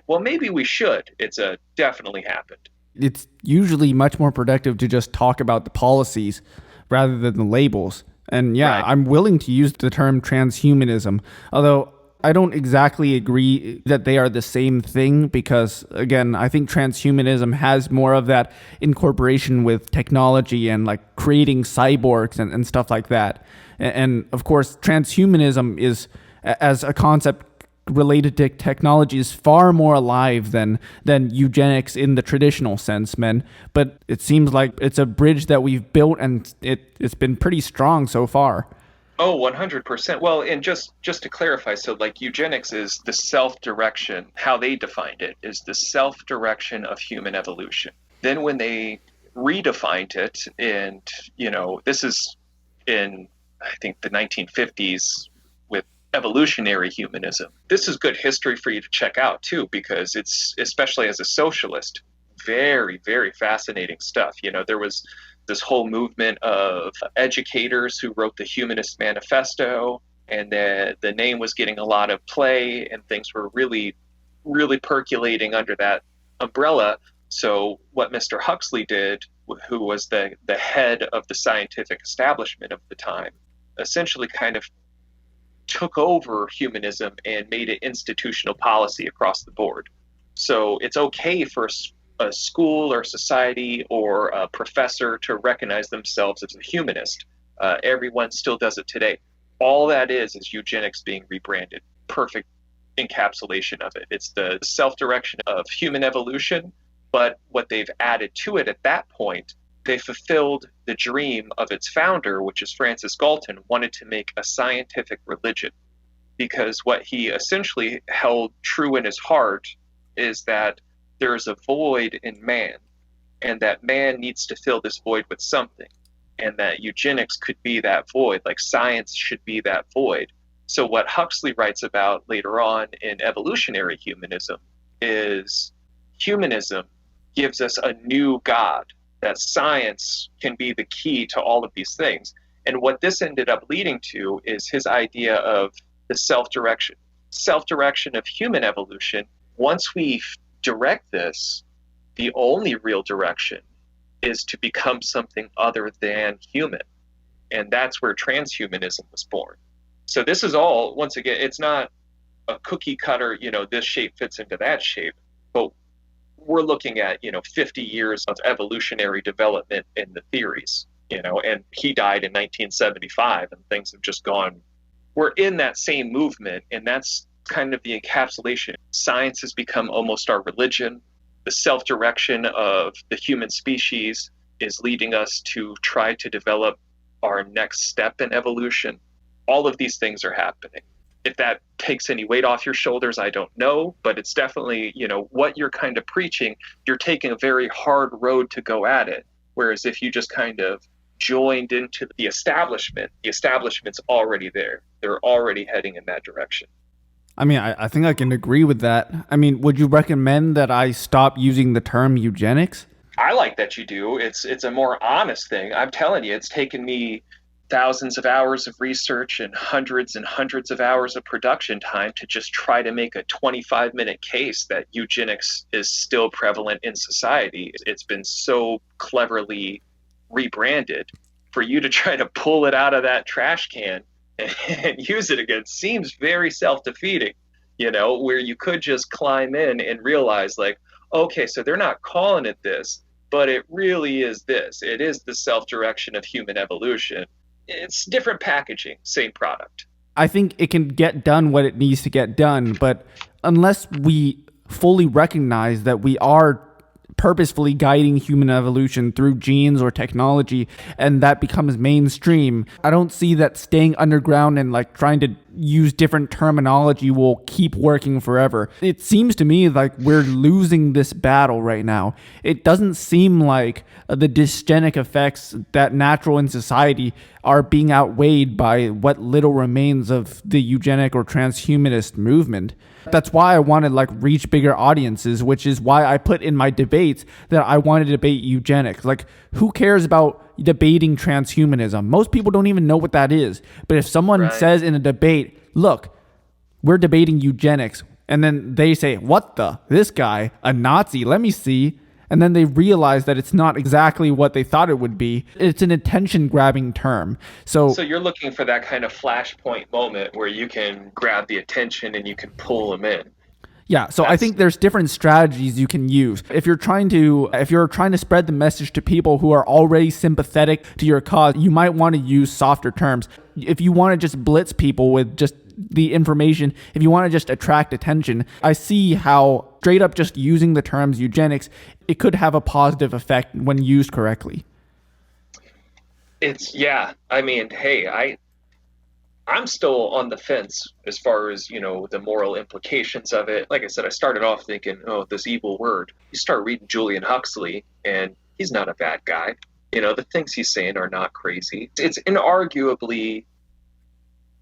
well, maybe we should. It's a definitely happened. it's usually much more productive to just talk about the policies rather than the labels. And yeah, Right. I'm willing to use the term transhumanism, although I don't exactly agree that they are the same thing because, again, I think transhumanism has more of that incorporation with technology and like creating cyborgs and stuff like that. And of course, transhumanism is, as a concept related to technology, is far more alive than eugenics in the traditional sense, man. But it seems like it's a bridge that we've built, and it's been pretty strong so far. Oh, 100%. Well, and just to clarify, so like eugenics is the self-direction, how they defined it is the self-direction of human evolution. Then when they redefined it, and this is in, I think, the 1950s with evolutionary humanism. This is good history for you to check out too, because it's, especially as a socialist, very, very fascinating stuff. There was this whole movement of educators who wrote the Humanist Manifesto, and the name was getting a lot of play, and things were really, really percolating under that umbrella. So what Mr. Huxley did, who was the head of the scientific establishment of the time, essentially kind of took over humanism and made it institutional policy across the board. So it's okay for a school or society or a professor to recognize themselves as a humanist. Everyone still does it today. All that is eugenics being rebranded. Perfect encapsulation of it. It's the self-direction of human evolution, but what they've added to it at that point, they fulfilled the dream of its founder, which is Francis Galton, wanted to make a scientific religion. Because what he essentially held true in his heart is that there is a void in man, and that man needs to fill this void with something, and that eugenics could be that void, like science should be that void. So what Huxley writes about later on in evolutionary humanism is humanism gives us a new God, that science can be the key to all of these things. And what this ended up leading to is his idea of the self-direction of human evolution. Once we direct this, the only real direction is to become something other than human. And that's where transhumanism was born. So this is all, once again, it's not a cookie cutter, this shape fits into that shape, but we're looking at, 50 years of evolutionary development in the theories, and he died in 1975 and things have just gone. We're in that same movement, and that's kind of the encapsulation. Science has become almost our religion. The self-direction of the human species is leading us to try to develop our next step in evolution. All of these things are happening. If that takes any weight off your shoulders, I don't know, but it's definitely, what you're kind of preaching, you're taking a very hard road to go at it. Whereas if you just kind of joined into the establishment's already there. They're already heading in that direction. I mean, I think I can agree with that. I mean, would you recommend that I stop using the term eugenics? I like that you do. It's a more honest thing. I'm telling you, it's taken me thousands of hours of research and hundreds of hours of production time to just try to make a 25-minute case that eugenics is still prevalent in society. It's been so cleverly rebranded. For you to try to pull it out of that trash can and use it again seems very self-defeating, where you could just climb in and realize like, okay, so they're not calling it this, but it really is this. It is the self-direction of human evolution. It's different packaging, same product. I think it can get done what it needs to get done, but unless we fully recognize that we are purposefully guiding human evolution through genes or technology, and that becomes mainstream. I don't see that staying underground and like trying to use different terminology will keep working forever. It seems to me like we're losing this battle right now. It doesn't seem like the dysgenic effects that natural in society are being outweighed by what little remains of the eugenic or transhumanist movement. That's why I want to like reach bigger audiences, which is why I put in my debates that I want to debate eugenics. Like, who cares about debating transhumanism? Most people don't even know what that is. But if someone says in a debate, look, we're debating eugenics, and then they say, what the? This guy, a Nazi, let me see. And then they realize that it's not exactly what they thought it would be. It's an attention-grabbing term. So you're looking for that kind of flashpoint moment where you can grab the attention and you can pull them in. Yeah, so I think there's different strategies you can use. If you're trying to spread the message to people who are already sympathetic to your cause, you might want to use softer terms. If you want to just blitz people with just the information, if you want to just attract attention, I see how straight up just using the terms eugenics, it could have a positive effect when used correctly. I'm still on the fence as far as, the moral implications of it. Like I said, I started off thinking, oh, this evil word. You start reading Julian Huxley, and he's not a bad guy. The things he's saying are not crazy. It's inarguably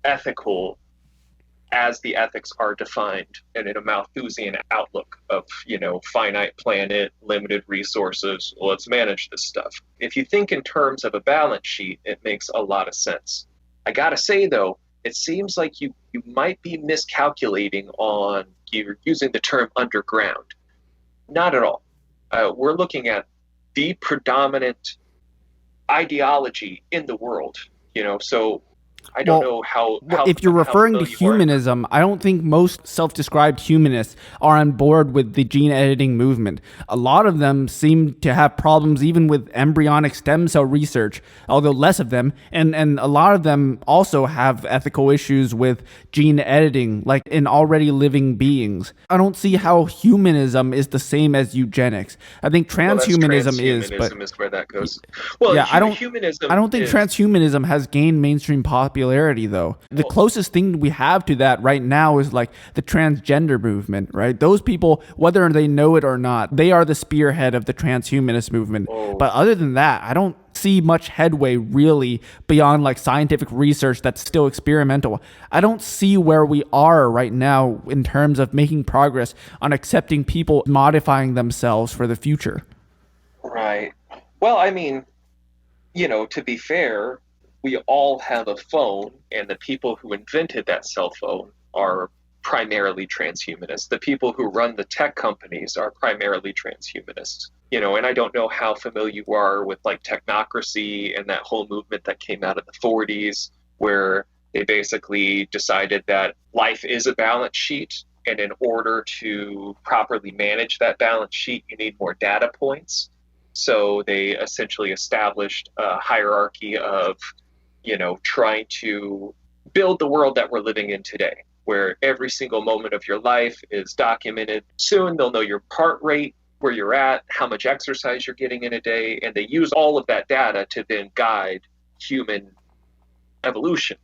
ethical as the ethics are defined and in a Malthusian outlook of, finite planet, limited resources, let's manage this stuff. If you think in terms of a balance sheet, it makes a lot of sense. I gotta say, though, it seems like you might be miscalculating on you're using the term underground. Not at all. We're looking at the predominant ideology in the world, so I don't know how if you're referring to humanism, I don't think most self-described humanists are on board with the gene editing movement. A lot of them seem to have problems even with embryonic stem cell research, although less of them. And a lot of them also have ethical issues with gene editing, like in already living beings. I don't see how humanism is the same as eugenics. I think transhumanism is, but is where that goes. Well, yeah, I don't think transhumanism has gained mainstream popularity, though. The closest thing we have to that right now is like the transgender movement, right? Those people, whether they know it or not, they are the spearhead of the transhumanist movement. But other than that, I don't see much headway really beyond like scientific research that's still experimental. I don't see where we are right now in terms of making progress on accepting people modifying themselves for the future. Right. Well, to be fair, we all have a phone, and the people who invented that cell phone are primarily transhumanists. The people who run the tech companies are primarily transhumanists. And I don't know how familiar you are with like technocracy and that whole movement that came out of the 40s, where they basically decided that life is a balance sheet, and in order to properly manage that balance sheet, you need more data points. So they essentially established a hierarchy of trying to build the world that we're living in today, where every single moment of your life is documented. Soon they'll know your heart rate, where you're at, how much exercise you're getting in a day, and they use all of that data to then guide human evolution.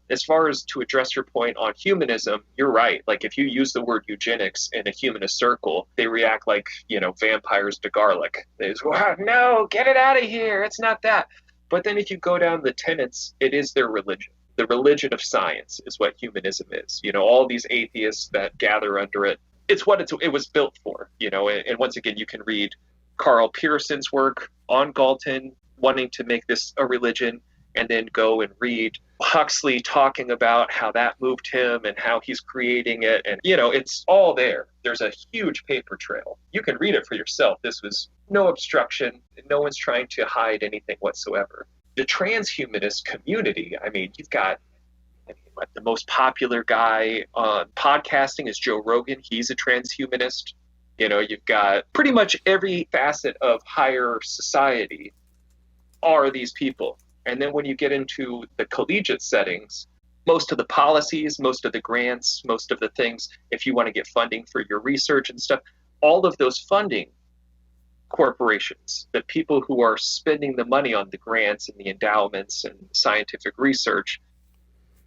As far as to address your point on humanism, you're right. Like if you use the word eugenics in a humanist circle, they react like, vampires to garlic. They just go, no, get it out of here. It's not that. But then if you go down the tenets, it is their religion. The religion of science is what humanism is. All these atheists that gather under it, it's what it was built for. And once again, you can read Karl Pearson's work on Galton, wanting to make this a religion, and then go and read Huxley talking about how that moved him and how he's creating it. And, it's all there. There's a huge paper trail. You can read it for yourself. This was no obstruction. No one's trying to hide anything whatsoever. The transhumanist community, you've got the most popular guy on podcasting is Joe Rogan. He's a transhumanist. You've got pretty much every facet of higher society are these people. And then when you get into the collegiate settings, most of the policies, most of the grants, most of the things, if you want to get funding for your research and stuff, all of those funding corporations, the people who are spending the money on the grants and the endowments and scientific research,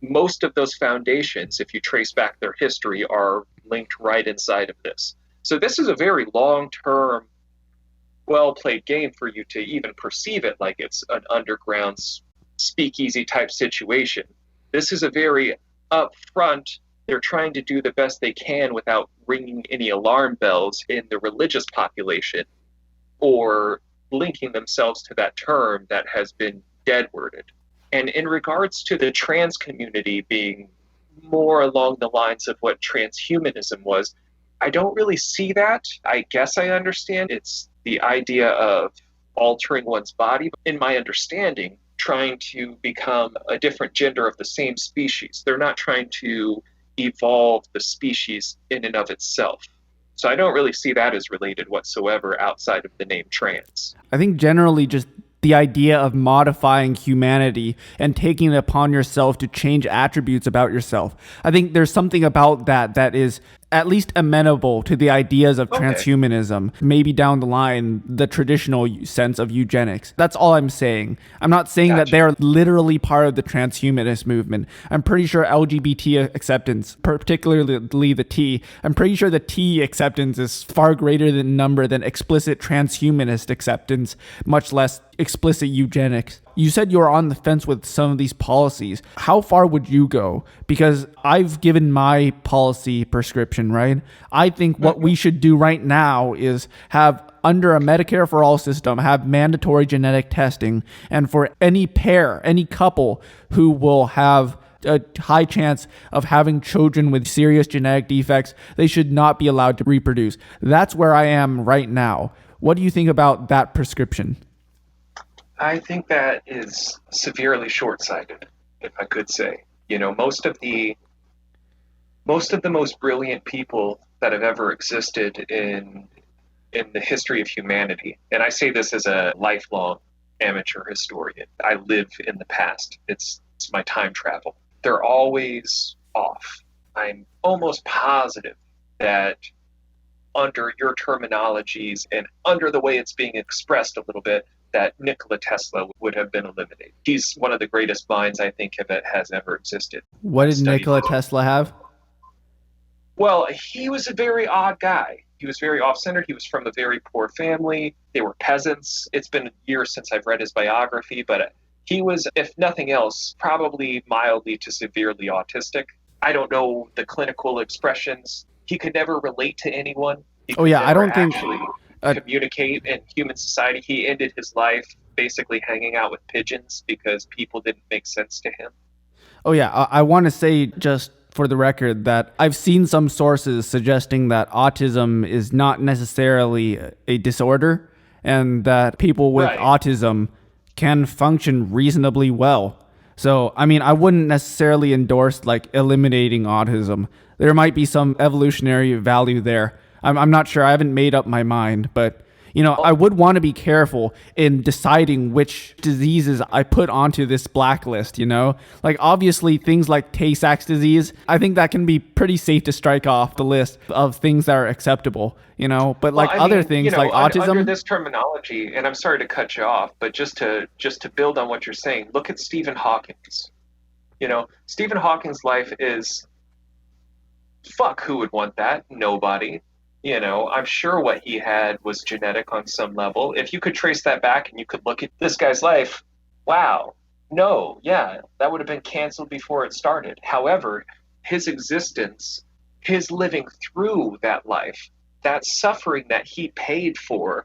most of those foundations, if you trace back their history, are linked right inside of this. So this is a very long-term, well-played game for you to even perceive it like it's an underground speakeasy type situation. This is a very upfront, they're trying to do the best they can without ringing any alarm bells in the religious population or linking themselves to that term that has been dead-worded. And in regards to the trans community being more along the lines of what transhumanism was, I don't really see that. I guess I understand it's the idea of altering one's body. In my understanding, trying to become a different gender of the same species. They're not trying to evolve the species in and of itself. So I don't really see that as related whatsoever outside of the name trans. I think generally just the idea of modifying humanity and taking it upon yourself to change attributes about yourself. I think there's something about that is at least amenable to the ideas of transhumanism, maybe down the line, the traditional sense of eugenics. That's all I'm saying. I'm not saying that they're literally part of the transhumanist movement. I'm pretty sure LGBT acceptance, particularly the T, I'm pretty sure the T acceptance is far greater in number than explicit transhumanist acceptance, much less explicit eugenics. You said you were on the fence with some of these policies. How far would you go? Because I've given my policy prescription, right? I think what we should do right now is have, under a Medicare for All system, have mandatory genetic testing. And for any pair, any couple who will have a high chance of having children with serious genetic defects, they should not be allowed to reproduce. That's where I am right now. What do you think about that prescription? I think that is severely short-sighted, if I could say. You know, most of the most brilliant people that have ever existed in the history of humanity, and I say this as a lifelong amateur historian, I live in the past. It's my time travel. They're always off. I'm almost positive that under your terminologies and under the way it's being expressed a little bit, that Nikola Tesla would have been eliminated. He's one of the greatest minds I think has ever existed. What did Nikola Tesla have? Well, he was a very odd guy. He was very off-centered. He was from a very poor family. They were peasants. It's been years since I've read his biography, but he was, if nothing else, probably mildly to severely autistic. I don't know the clinical expressions. He could never relate to anyone. I don't think communicate in human society. He ended his life basically hanging out with pigeons because people didn't make sense to him. I want to say, just for the record, that I've seen some sources suggesting that autism is not necessarily a disorder and that people with autism can function reasonably well. So, I mean, I wouldn't necessarily endorse eliminating autism. There might be some evolutionary value there. I'm not sure. I haven't made up my mind, but I would want to be careful in deciding which diseases I put onto this blacklist, obviously things like Tay-Sachs disease, I think that can be pretty safe to strike off the list of things that are acceptable, but other things like autism. Under this terminology, and I'm sorry to cut you off, but just to build on what you're saying, look at Stephen Hawking's. Stephen Hawking's life is, fuck, who would want that? Nobody. I'm sure what he had was genetic on some level. If you could trace that back and you could look at this guy's life, wow, that would have been canceled before it started. However, his existence, his living through that life, that suffering that he paid for,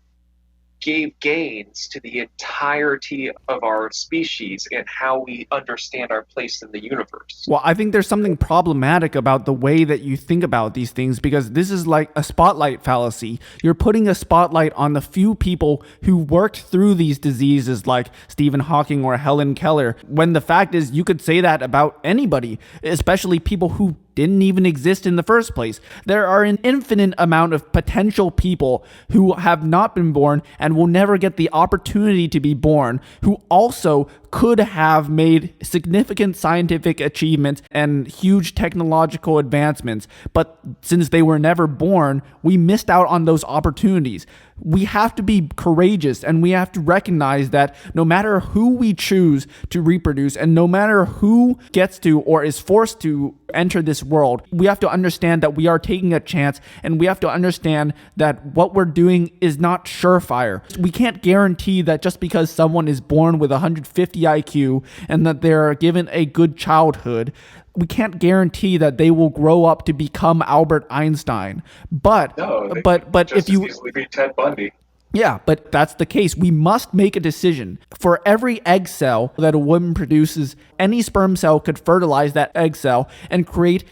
gave gains to the entirety of our species and how we understand our place in the universe. Well, I think there's something problematic about the way that you think about these things, because this is like a spotlight fallacy. You're putting a spotlight on the few people who worked through these diseases like Stephen Hawking or Helen Keller, when the fact is you could say that about anybody, especially people who didn't even exist in the first place. There are an infinite amount of potential people who have not been born and will never get the opportunity to be born, who also could have made significant scientific achievements and huge technological advancements, but since they were never born, we missed out on those opportunities. We have to be courageous, and we have to recognize that no matter who we choose to reproduce and no matter who gets to or is forced to enter this world, we have to understand that we are taking a chance, and we have to understand that what we're doing is not surefire. We can't guarantee that just because someone is born with 150 IQ and that they're given a good childhood, we can't guarantee that they will grow up to become Albert Einstein. But if you easily be Ted Bundy. Yeah, but that's the case. We must make a decision. For every egg cell that a woman produces, any sperm cell could fertilize that egg cell and create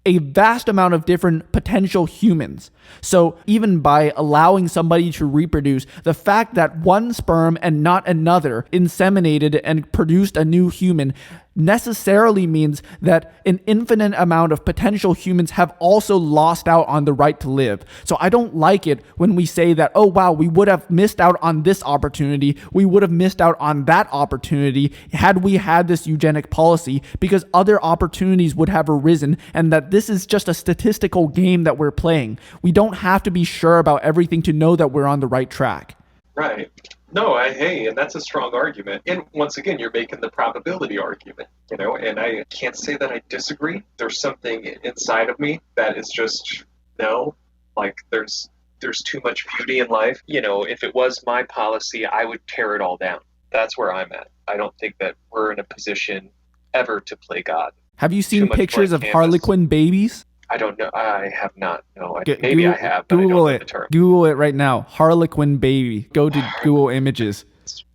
a vast amount of different potential humans. So even by allowing somebody to reproduce, the fact that one sperm and not another inseminated and produced a new human necessarily means that an infinite amount of potential humans have also lost out on the right to live. So I don't like it when we say that, oh wow, we would have missed out on this opportunity, we would have missed out on that opportunity had we had this eugenic policy, because other opportunities would have arisen, and that this is just a statistical game that we're playing. We don't have to be sure about everything to know that we're on the right track. Right. No, and that's a strong argument. And once again, you're making the probability argument, and I can't say that I disagree. There's something inside of me that is just, no, like there's too much beauty in life. If it was my policy, I would tear it all down. That's where I'm at. I don't think that we're in a position ever to play God. Have you seen pictures of Harlequin babies? I don't know. I have not. No, maybe I have, but Google I don't know it. the term. Google it right now. Harlequin baby. Go to Google Images.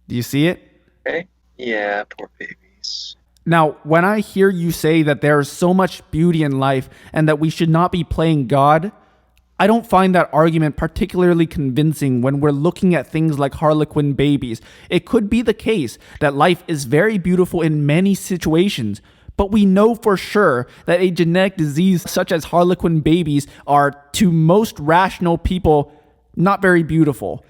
Do you see it? Okay. Yeah, poor babies. Now, when I hear you say that there is so much beauty in life and that we should not be playing God, I don't find that argument particularly convincing when we're looking at things like Harlequin babies. It could be the case that life is very beautiful in many situations, but we know for sure that a genetic disease such as Harlequin babies are, to most rational people, not very beautiful.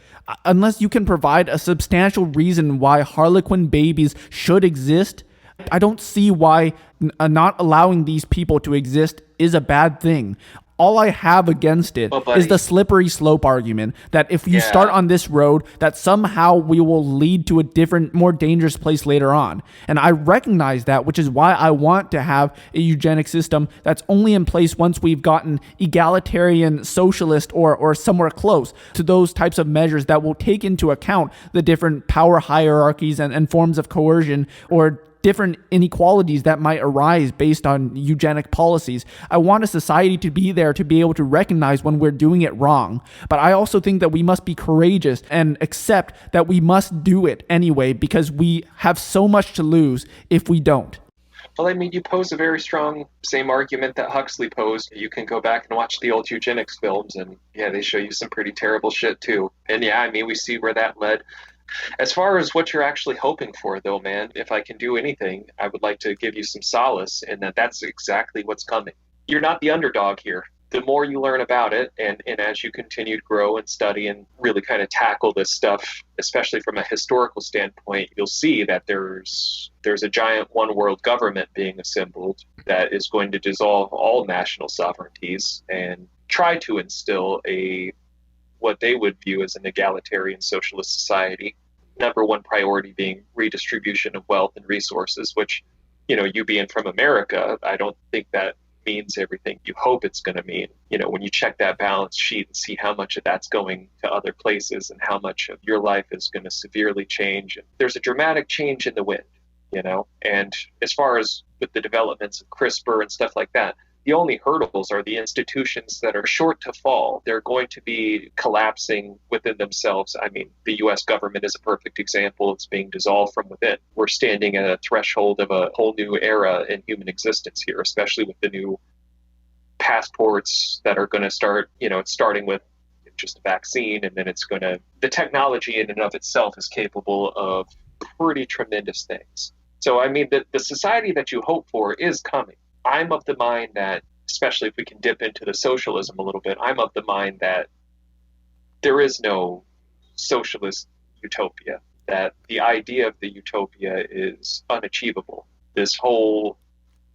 Unless you can provide a substantial reason why Harlequin babies should exist, I don't see why not allowing these people to exist is a bad thing. All I have against it is the slippery slope argument that if you start on this road, that somehow we will lead to a different, more dangerous place later on. And I recognize that, which is why I want to have a eugenic system that's only in place once we've gotten egalitarian, socialist, or somewhere close to those types of measures that will take into account the different power hierarchies and forms of coercion or different inequalities that might arise based on eugenic policies. I want a society to be there to be able to recognize when we're doing it wrong. But I also think that we must be courageous and accept that we must do it anyway, because we have so much to lose if we don't. Well, I mean, you pose a very strong same argument that Huxley posed. You can go back and watch the old eugenics films, and they show you some pretty terrible shit too. And we see where that led. As far as what you're actually hoping for, though, man, if I can do anything, I would like to give you some solace in that that's exactly what's coming. You're not the underdog here. The more you learn about it, and as you continue to grow and study and really kind of tackle this stuff, especially from a historical standpoint, you'll see that there's a giant one world government being assembled that is going to dissolve all national sovereignties and try to instill what they would view as an egalitarian socialist society. Number one priority being redistribution of wealth and resources, which, you being from America, I don't think that means everything you hope it's going to mean. When you check that balance sheet and see how much of that's going to other places and how much of your life is going to severely change, there's a dramatic change in the wind, and as far as with the developments of CRISPR and stuff like that, the only hurdles are the institutions that are short to fall. They're going to be collapsing within themselves. I mean, the U.S. government is a perfect example. It's being dissolved from within. We're standing at a threshold of a whole new era in human existence here, especially with the new passports that are going to start, it's starting with just a vaccine, and then the technology in and of itself is capable of pretty tremendous things. So, I mean, the society that you hope for is coming. I'm of the mind that, especially if we can dip into the socialism a little bit, I'm of the mind that there is no socialist utopia. that the idea of the utopia is unachievable. This whole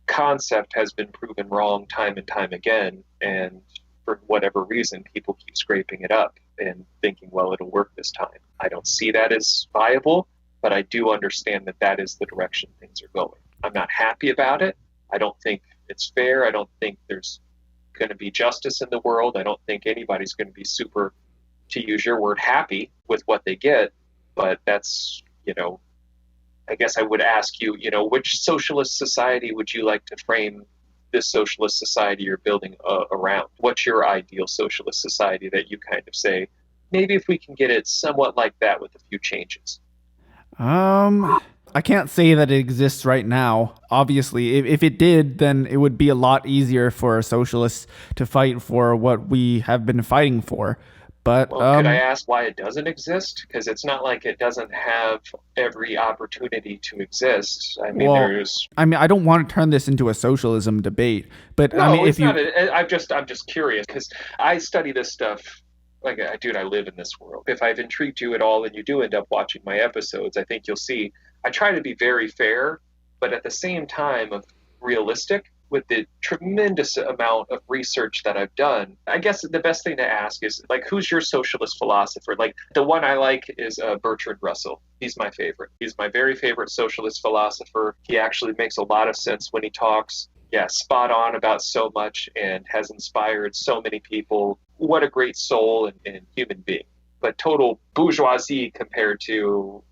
concept has been proven wrong time and time again, and for whatever reason, people keep scraping it up and thinking, well, it'll work this time. I don't see that as viable, but I do understand that that is the direction things are going. I'm not happy about it. I don't think it's fair. I don't think there's going to be justice in the world. I don't think anybody's going to be super, to use your word, happy with what they get. But that's, I guess I would ask you, which socialist society would you like to frame this socialist society you're building around? What's your ideal socialist society that you kind of say, maybe if we can get it somewhat like that with a few changes? I can't say that it exists right now. Obviously, if it did, then it would be a lot easier for socialists to fight for what we have been fighting for. But well, could I ask why it doesn't exist? Because it's not like it doesn't have every opportunity to exist. I mean, I don't want to turn this into a socialism debate, but no, I mean, I'm just curious because I study this stuff. Like, dude, I live in this world. If I've intrigued you at all, and you do end up watching my episodes, I think you'll see I try to be very fair, but at the same time of realistic. With the tremendous amount of research that I've done, I guess the best thing to ask is, like, who's your socialist philosopher? Like, the one I like is Bertrand Russell. He's my favorite. He's my very favorite socialist philosopher. He actually makes a lot of sense when he talks. Yeah, spot on about so much and has inspired so many people. What a great soul and human being. But total bourgeoisie compared to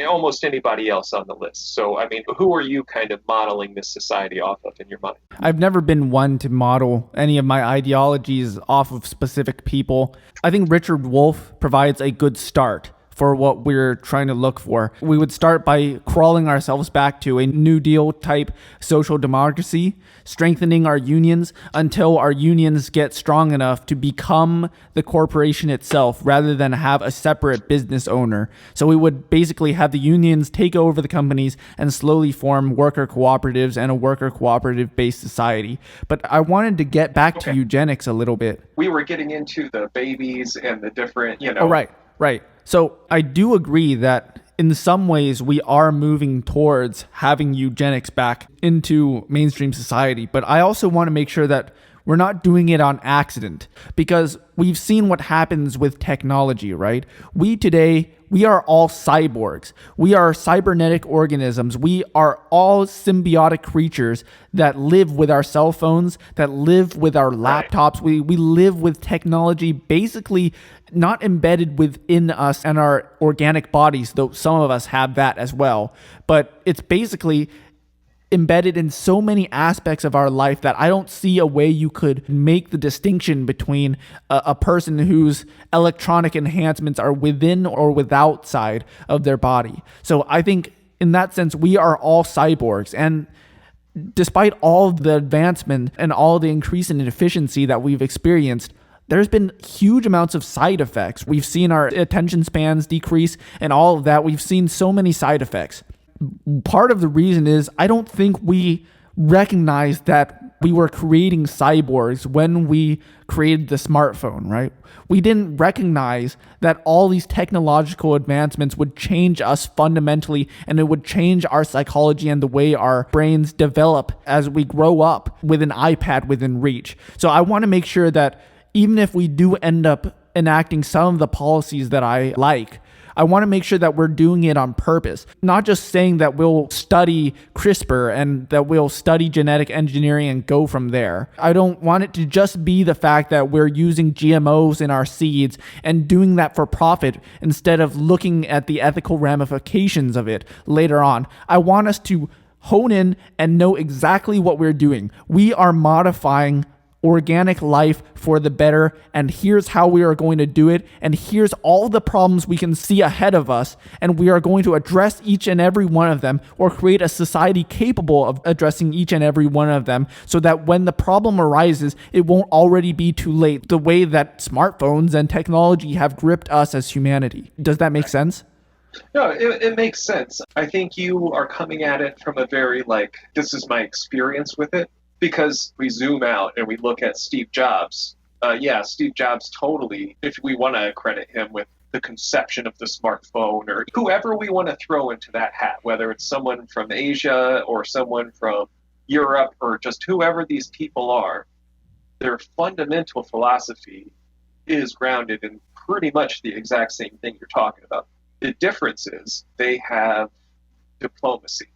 almost anybody else on the list. So, I mean, who are you kind of modeling this society off of in your mind? I've never been one to model any of my ideologies off of specific people. I think Richard Wolff provides a good start for what we're trying to look for. We would start by crawling ourselves back to a New Deal type social democracy, strengthening our unions until our unions get strong enough to become the corporation itself rather than have a separate business owner. So we would basically have the unions take over the companies and slowly form worker cooperatives and a worker cooperative based society. But I wanted to get back to eugenics a little bit. We were getting into the babies and the different, Oh, right. So I do agree that in some ways we are moving towards having eugenics back into mainstream society, but I also want to make sure that we're not doing it on accident, because we've seen what happens with technology, right? We are all cyborgs. We are cybernetic organisms. We are all symbiotic creatures that live with our cell phones, that live with our laptops. We live with technology basically not embedded within us and our organic bodies, though some of us have that as well. But it's basically embedded in so many aspects of our life that I don't see a way you could make the distinction between a person whose electronic enhancements are within or without side of their body. So I think in that sense, we are all cyborgs. And despite all of the advancement and all the increase in efficiency that we've experienced, there's been huge amounts of side effects. We've seen our attention spans decrease and all of that. We've seen so many side effects. Part of the reason is I don't think we recognized that we were creating cyborgs when we created the smartphone, right? We didn't recognize that all these technological advancements would change us fundamentally, and it would change our psychology and the way our brains develop as we grow up with an iPad within reach. So I want to make sure that even if we do end up enacting some of the policies that I like, I want to make sure that we're doing it on purpose, not just saying that we'll study CRISPR and that we'll study genetic engineering and go from there. I don't want it to just be the fact that we're using GMOs in our seeds and doing that for profit instead of looking at the ethical ramifications of it later on. I want us to hone in and know exactly what we're doing. We are modifying organic life for the better, and here's how we are going to do it, and here's all the problems we can see ahead of us, and we are going to address each and every one of them, or create a society capable of addressing each and every one of them, so that when the problem arises, it won't already be too late, the way that smartphones and technology have gripped us as humanity. Does that make sense? No, it makes sense. I think you are coming at it from a very, this is my experience with it. Because we zoom out and we look at Steve Jobs. Steve Jobs totally, if we want to credit him with the conception of the smartphone, or whoever we want to throw into that hat, whether it's someone from Asia or someone from Europe or just whoever these people are, their fundamental philosophy is grounded in pretty much the exact same thing you're talking about. The difference is they have diplomacy,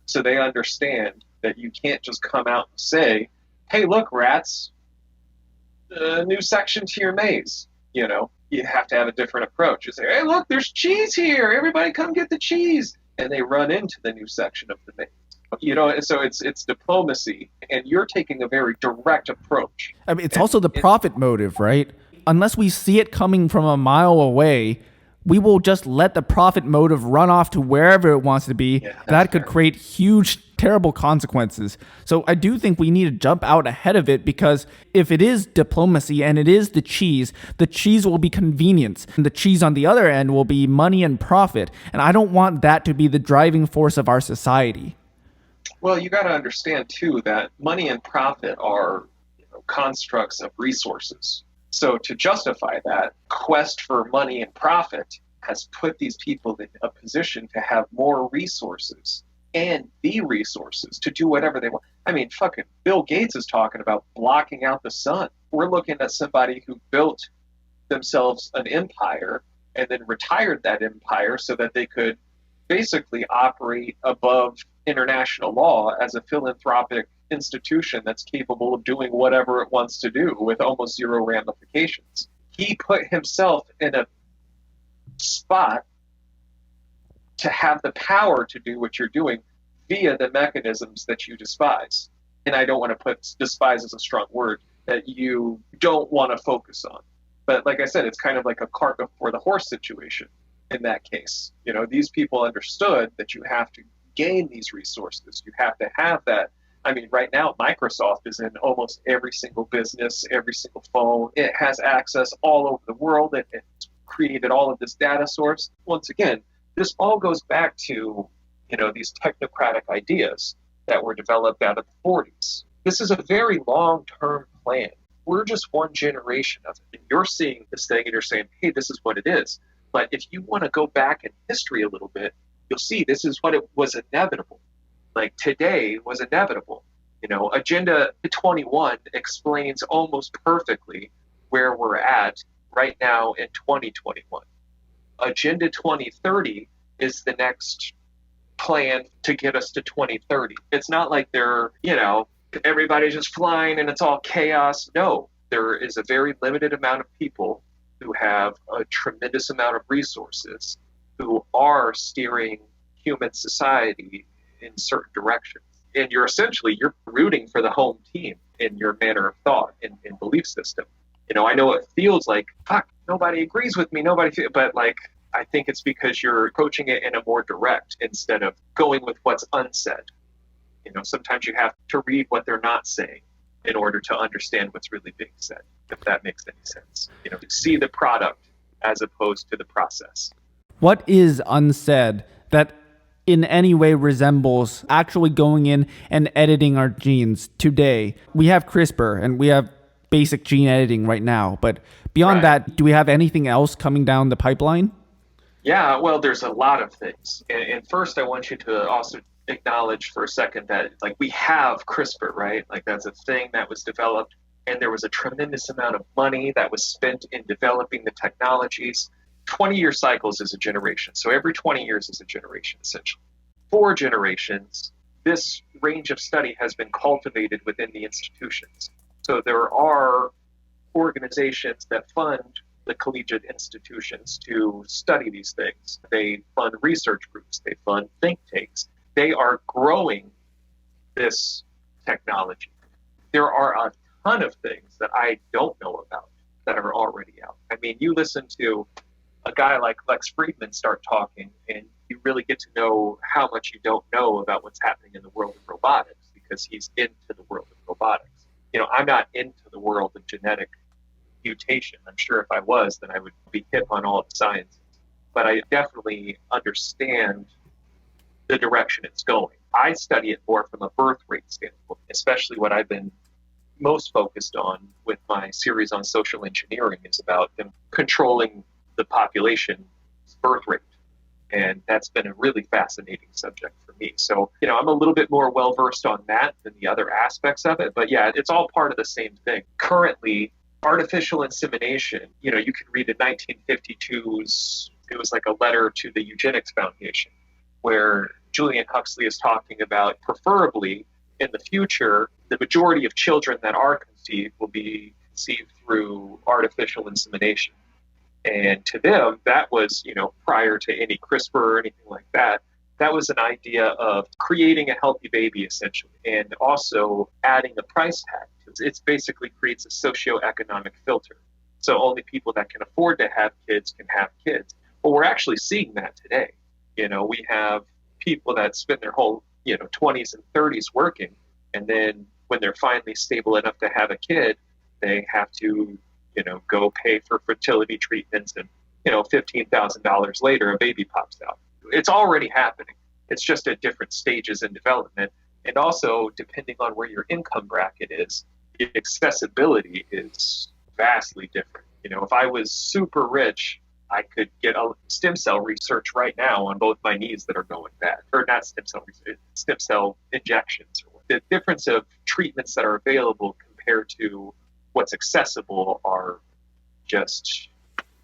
so they understand that you can't just come out and say, hey, look, rats, a new section to your maze. You have to have a different approach. You say, hey, look, there's cheese here. Everybody come get the cheese. And they run into the new section of the maze. So it's diplomacy, and you're taking a very direct approach. I mean, it's also the profit motive, right? Unless we see it coming from a mile away, we will just let the profit motive run off to wherever it wants to be. Yeah, that could create huge, terrible consequences. So I do think we need to jump out ahead of it, because if it is diplomacy and it is the cheese will be convenience. And the cheese on the other end will be money and profit. And I don't want that to be the driving force of our society. Well, you got to understand, too, that money and profit are constructs of resources. So to justify that, quest for money and profit has put these people in a position to have more resources and the resources to do whatever they want. I mean, fucking Bill Gates is talking about blocking out the sun. We're looking at somebody who built themselves an empire and then retired that empire so that they could basically operate above international law as a philanthropic institution that's capable of doing whatever it wants to do with almost zero ramifications. He put himself in a spot to have the power to do what you're doing via the mechanisms that you despise. And I don't want to put despise as a strong word, that you don't want to focus on. But like I said, it's kind of like a cart before the horse situation in that case. These people understood that you have to gain these resources. You have to have that. I mean, right now, Microsoft is in almost every single business, every single phone. It has access all over the world. It's created all of this data source. Once again, this all goes back to, these technocratic ideas that were developed out of the 40s. This is a very long-term plan. We're just one generation of it. And you're seeing this thing and you're saying, hey, this is what it is. But if you want to go back in history a little bit, you'll see this is what it was inevitable. Like today was inevitable. Agenda 21 explains almost perfectly where we're at right now in 2021. Agenda 2030 is the next plan to get us to 2030. It's not like they're, everybody's just flying and it's all chaos. No, there is a very limited amount of people who have a tremendous amount of resources who are steering human society in certain directions. And you're rooting for the home team in your manner of thought and belief system. I know it feels like, fuck, nobody agrees with me, but I think it's because you're approaching it in a more direct instead of going with what's unsaid. Sometimes you have to read what they're not saying in order to understand what's really being said, if that makes any sense. To see the product as opposed to the process. What is unsaid that in any way resembles actually going in and editing our genes today? We have CRISPR and we have basic gene editing right now, but beyond that, do we have anything else coming down the pipeline? Yeah, well, there's a lot of things. And first, I want you to also acknowledge for a second that we have CRISPR, right? That's a thing that was developed, and there was a tremendous amount of money that was spent in developing the technologies. 20-year cycles is a generation. So every 20 years is a generation, essentially. 4 generations, this range of study has been cultivated within the institutions. So there are organizations that fund the collegiate institutions to study these things. They fund research groups. They fund think tanks. They are growing this technology. There are a ton of things that I don't know about that are already out. I mean, you listen to a guy like Lex Friedman start talking, and you really get to know how much you don't know about what's happening in the world of robotics, because he's into the world of robotics. I'm not into the world of genetic mutation. I'm sure if I was, then I would be hip on all of the sciences. But I definitely understand the direction it's going. I study it more from a birth rate standpoint, especially what I've been most focused on with my series on social engineering is about them controlling the population's birth rate. And that's been a really fascinating subject for me. So, I'm a little bit more well-versed on that than the other aspects of it. But yeah, it's all part of the same thing. Currently, artificial insemination, you can read in 1952's, it was like a letter to the Eugenics Foundation, where Julian Huxley is talking about preferably in the future, the majority of children that are conceived will be conceived through artificial insemination. And to them, that was, prior to any CRISPR or anything like that, that was an idea of creating a healthy baby, essentially, and also adding a price tag. It basically creates a socioeconomic filter. So only people that can afford to have kids can have kids. But we're actually seeing that today. We have people that spend their whole, 20s and 30s working, and then when they're finally stable enough to have a kid, they have to go pay for fertility treatments, and, $15,000 later, a baby pops out. It's already happening. It's just at different stages in development. And also, depending on where your income bracket is, the accessibility is vastly different. If I was super rich, I could get a stem cell research right now on both my knees that are going bad, or not stem cell research, stem cell injections. The difference of treatments that are available compared to what's accessible are just,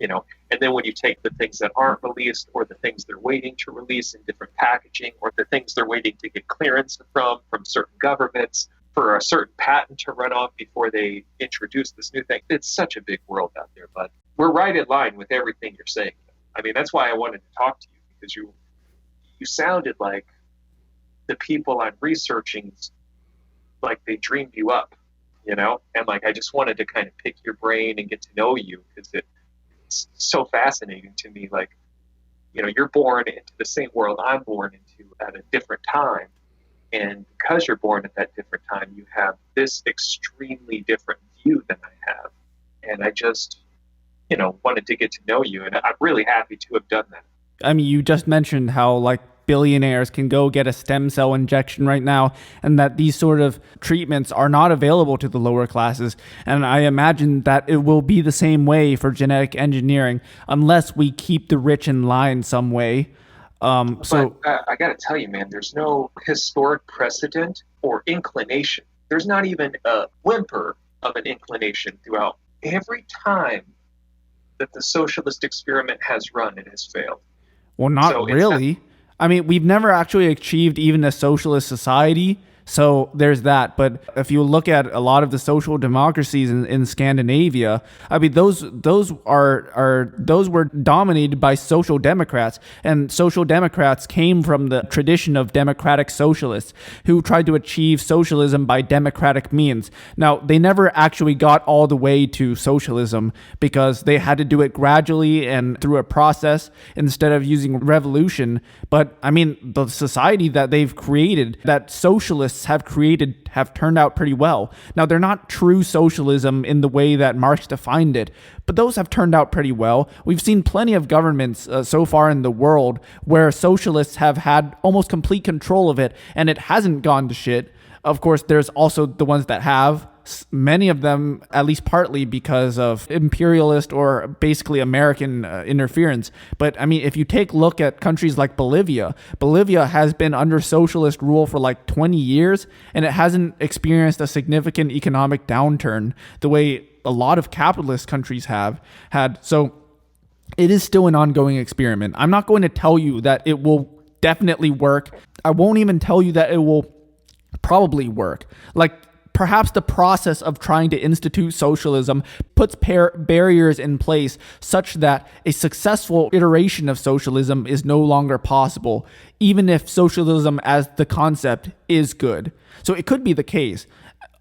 and then when you take the things that aren't released, or the things they're waiting to release in different packaging, or the things they're waiting to get clearance from certain governments for a certain patent to run off before they introduce this new thing. It's such a big world out there, but we're right in line with everything you're saying. I mean, that's why I wanted to talk to you, because you sounded like the people I'm researching, like they dreamed you up. And like, I just wanted to kind of pick your brain and get to know you, because it's so fascinating to me. Like, you're born into the same world I'm born into at a different time. And because you're born at that different time, you have this extremely different view than I have. And I just, wanted to get to know you. And I'm really happy to have done that. I mean, you just mentioned how billionaires can go get a stem cell injection right now, and that these sort of treatments are not available to the lower classes. And I imagine that it will be the same way for genetic engineering unless we keep the rich in line some way. I got to tell you, man, there's no historic precedent or inclination. There's not even a whimper of an inclination throughout. Every time that the socialist experiment has run, it has failed. Well, not really. I mean, we've never actually achieved even a socialist society. So there's that. But if you look at a lot of the social democracies in Scandinavia, I mean, those were dominated by social democrats, and social democrats came from the tradition of democratic socialists who tried to achieve socialism by democratic means. Now, they never actually got all the way to socialism because they had to do it gradually and through a process instead of using revolution. But I mean, the society that they've created, that socialists have created, have turned out pretty well. Now, they're not true socialism in the way that Marx defined it, but those have turned out pretty well. We've seen plenty of governments so far in the world where socialists have had almost complete control of it, and it hasn't gone to shit. Of course, there's also the ones that have. Many of them, at least partly because of imperialist or basically American interference. But I mean, if you take a look at countries like Bolivia has been under socialist rule for 20 years, and it hasn't experienced a significant economic downturn the way a lot of capitalist countries have had. So it is still an ongoing experiment. I'm not going to tell you that it will definitely work. I won't even tell you that it will probably work. Perhaps the process of trying to institute socialism puts barriers in place such that a successful iteration of socialism is no longer possible, even if socialism as the concept is good. So it could be the case.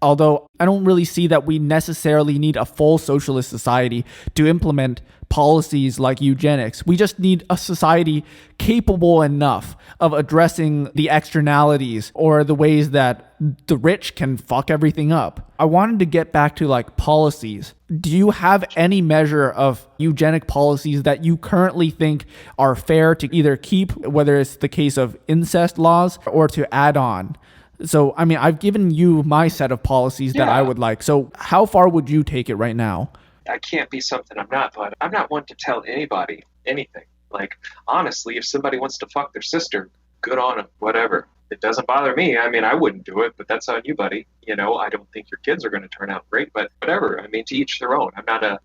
Although I don't really see that we necessarily need a full socialist society to implement policies like eugenics. We just need a society capable enough of addressing the externalities or the ways that the rich can fuck everything up. I wanted to get back to policies. Do you have any measure of eugenic policies that you currently think are fair to either keep, whether it's the case of incest laws, or to add on? So, I mean, I've given you my set of policies that I would like. So how far would you take it right now? I can't be something I'm not, but I'm not one to tell anybody anything. Like, honestly, if somebody wants to fuck their sister, good on them, whatever. It doesn't bother me. I mean, I wouldn't do it, but that's on you, buddy. I don't think your kids are going to turn out great, but whatever. I mean, to each their own. I'm not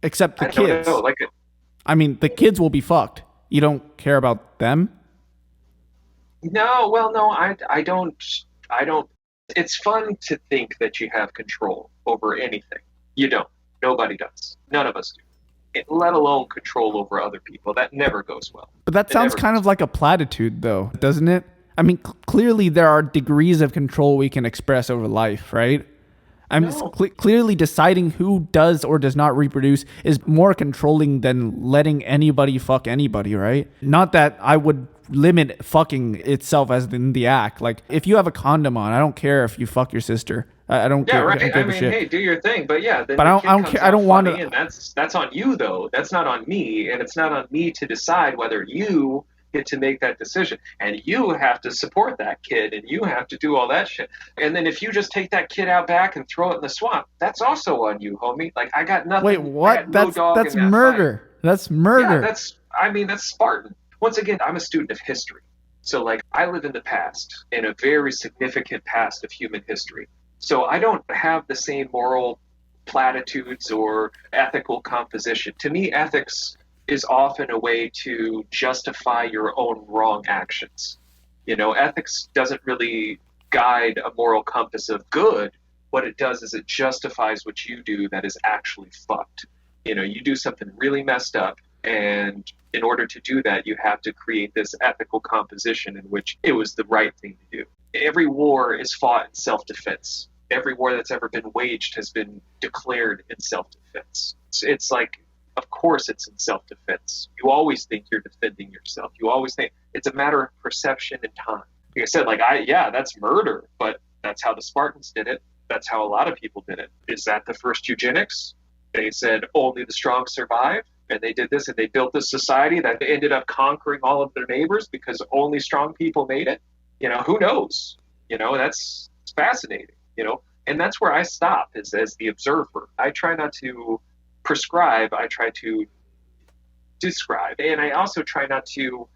Except the I don't kids. know, like, I mean, the kids will be fucked. You don't care about them? no, well, no, I don't. It's fun to think that you have control over anything. You don't. Nobody does. None of us do. Let alone control over other people. That never goes well. But that sounds kind of like a platitude, though, doesn't it? I mean, clearly there are degrees of control we can express over life, right? Clearly deciding who does or does not reproduce is more controlling than letting anybody fuck anybody, right? Not that I would limit fucking itself as in the act. Like, if you have a condom on, I don't care if you fuck your sister. I don't Yeah, care. right. I I mean, hey, do your thing. But yeah, then But the I kid don't comes care. I out don't want funny, to. and that's on you though. That's not on me, and it's not on me to decide whether you get to make that decision. And you have to support that kid, and you have to do all that shit. And then if you just take that kid out back and throw it in the swamp, that's also on you, homie. Like, I got nothing. Wait, I what? got no dog That's in that murder. fight. That's murder. Yeah, that's Spartan. Once again, I'm a student of history. So, like, I live in the past, in a very significant past of human history. So I don't have the same moral platitudes or ethical composition. To me, ethics is often a way to justify your own wrong actions. Ethics doesn't really guide a moral compass of good. What it does is it justifies what you do that is actually fucked. You do something really messed up, and in order to do that, you have to create this ethical composition in which it was the right thing to do. Every war is fought in self-defense. Every war that's ever been waged has been declared in self-defense. It's like, of course it's in self-defense. You always think you're defending yourself. You always think it's a matter of perception and time. Like I said, that's murder, but that's how the Spartans did it. That's how a lot of people did it. Is that the first eugenics? They said only the strong survive. And they did this, and they built this society that ended up conquering all of their neighbors because only strong people made it. Who knows? That's fascinating. And that's where I stop as the observer. I try not to prescribe. I try to describe, and I also try not to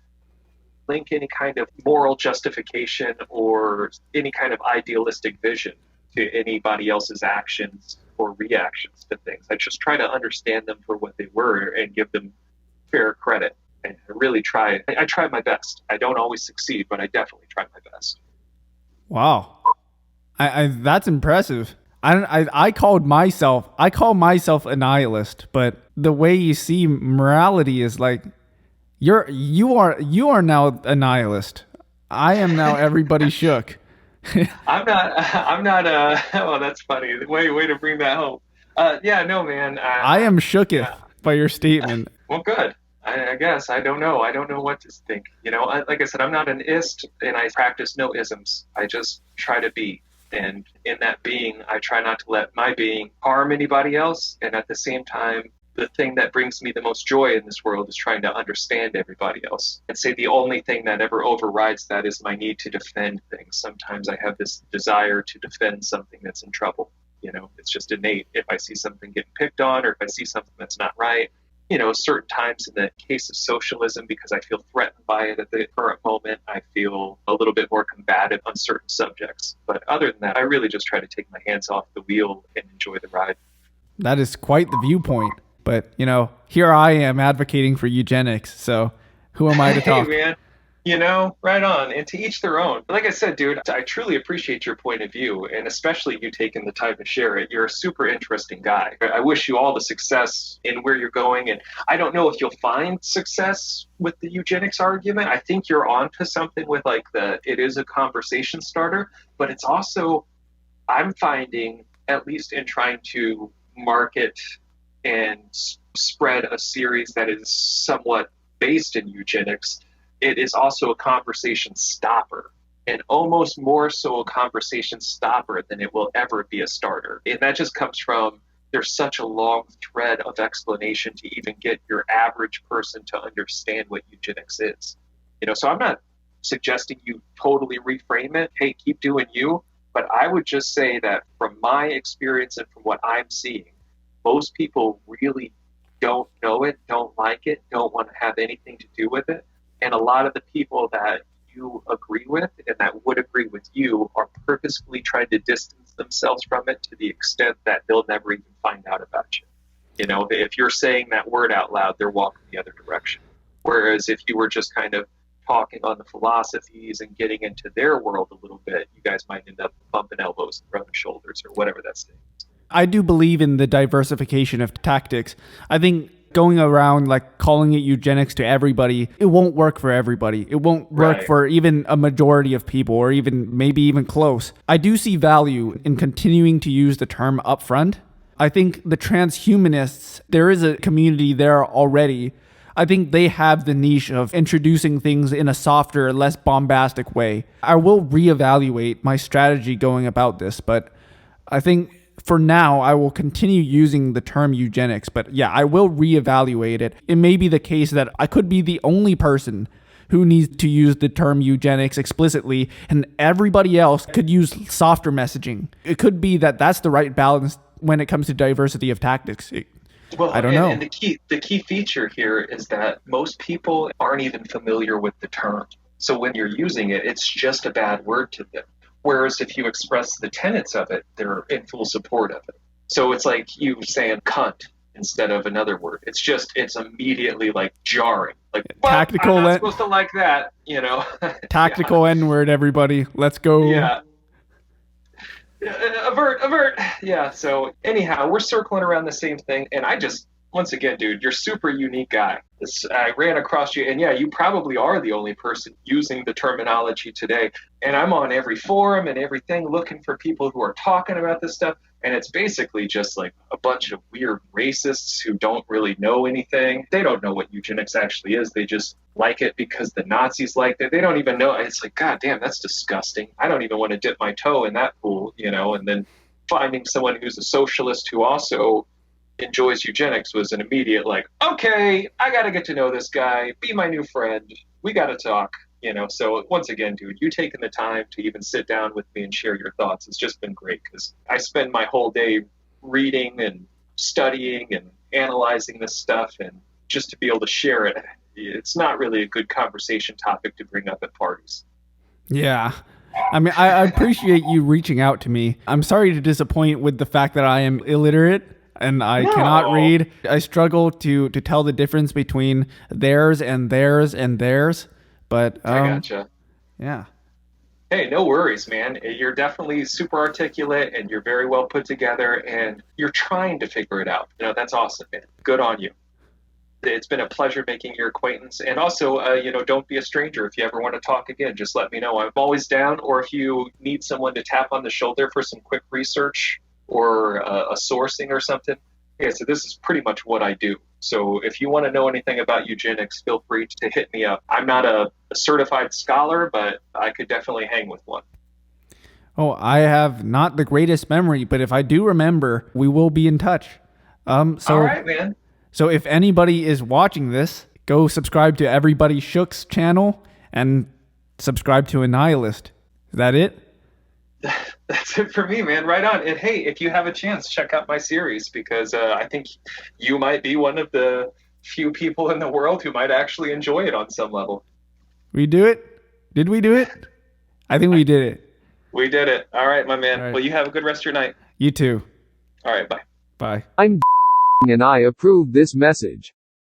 link any kind of moral justification or any kind of idealistic vision to anybody else's actions or reactions to things. I just try to understand them for what they were and give them fair credit. And I really try. I try my best. I don't always succeed, but I definitely try my best. Wow, I that's impressive. I call myself a nihilist, but the way you see morality is like you are now a nihilist. I am now Everybodyshook. I'm not. Oh, that's funny. Way to bring that home. Yeah, no, man. I am shooketh by your statement. Well, good. I guess I don't know. I don't know what to think. Like I said, I'm not an ist, and I practice no isms. I just try to be, and in that being, I try not to let my being harm anybody else. And at the same time, the thing that brings me the most joy in this world is trying to understand everybody else. And say the only thing that ever overrides that is my need to defend things. Sometimes I have this desire to defend something that's in trouble. It's just innate. If I see something getting picked on, or if I see something that's not right, certain times in the case of socialism, because I feel threatened by it at the current moment, I feel a little bit more combative on certain subjects. But other than that, I really just try to take my hands off the wheel and enjoy the ride. That is quite the viewpoint. But, here I am advocating for eugenics. So who am I to talk? Hey, man. Right on. And to each their own. Like I said, dude, I truly appreciate your point of view, and especially you taking the time to share it. You're a super interesting guy. I wish you all the success in where you're going. And I don't know if you'll find success with the eugenics argument. I think you're onto something with it is a conversation starter, but it's also, I'm finding, at least in trying to market and spread a series that is somewhat based in eugenics, it is also a conversation stopper, and almost more so a conversation stopper than it will ever be a starter. And that just comes from there's such a long thread of explanation to even get your average person to understand what eugenics is. So I'm not suggesting you totally reframe it. Hey, keep doing you. But I would just say that from my experience and from what I'm seeing, most people really don't know it, don't like it, don't want to have anything to do with it. And a lot of the people that you agree with and that would agree with you are purposefully trying to distance themselves from it to the extent that they'll never even find out about you. You know, if you're saying that word out loud, they're walking the other direction. Whereas if you were just kind of talking on the philosophies and getting into their world a little bit, you guys might end up bumping elbows and rubbing shoulders or whatever that's saying. I do believe in the diversification of tactics. I think going around like calling it eugenics to everybody, it won't work for everybody. It won't work for even a majority of people, or even maybe even close. I do see value in continuing to use the term upfront. I think the transhumanists, there is a community there already. I think they have the niche of introducing things in a softer, less bombastic way. I will reevaluate my strategy going about this, but I think for now, I will continue using the term eugenics. But yeah, I will reevaluate it. It may be the case that I could be the only person who needs to use the term eugenics explicitly, and everybody else could use softer messaging. It could be that that's the right balance when it comes to diversity of tactics. Well, I don't know. And the key feature here is that most people aren't even familiar with the term. So when you're using it, it's just a bad word to them. Whereas if you express the tenets of it, they're in full support of it. So it's like you saying cunt instead of another word. It's immediately like jarring. Like, well, tactical. I'm not supposed to like that, you know. Tactical N-word, everybody. Let's go. Yeah. Avert. Yeah. So anyhow, we're circling around the same thing. And once again, dude, you're a super unique guy. I ran across you, and yeah, you probably are the only person using the terminology today. And I'm on every forum and everything looking for people who are talking about this stuff. And it's basically just like a bunch of weird racists who don't really know anything. They don't know what eugenics actually is. They just like it because the Nazis liked it. They don't even know. It's like, God damn, that's disgusting. I don't even want to dip my toe in that pool, you know. And then finding someone who's a socialist who also enjoys eugenics was an immediate like, okay, I got to get to know this guy, be my new friend. We got to talk, you know. So once again, dude, you taking the time to even sit down with me and share your thoughts. It's just been great because I spend my whole day reading and studying and analyzing this stuff, and just to be able to share it, it's not really a good conversation topic to bring up at parties. Yeah. I mean, I appreciate you reaching out to me. I'm sorry to disappoint with the fact that I am illiterate and I cannot read. I struggle to tell the difference between theirs and theirs and theirs. But I gotcha. Yeah. Hey, no worries, man. You're definitely super articulate and you're very well put together and you're trying to figure it out. You know, that's awesome, man. Good on you. It's been a pleasure making your acquaintance. And also, you know, don't be a stranger. If you ever want to talk again, just let me know. I'm always down. Or if you need someone to tap on the shoulder for some quick research or a sourcing or something. Yeah, so this is pretty much what I do. So if you want to know anything about eugenics, feel free to hit me up. I'm not a certified scholar, but I could definitely hang with one. Oh, I have not the greatest memory, but if I do remember, we will be in touch. All right, man. So if anybody is watching this, go subscribe to Everybodyshook's channel and subscribe to Annihilist. Is that it? That's it for me, man. Right on. And hey, if you have a chance, check out my series because I think you might be one of the few people in the world who might actually enjoy it on some level. We do it? Did we do it? I think we did it. We did it. All right, my man. Right. Well, you have a good rest of your night. You too. All right, bye. Bye. I'm and I approve this message.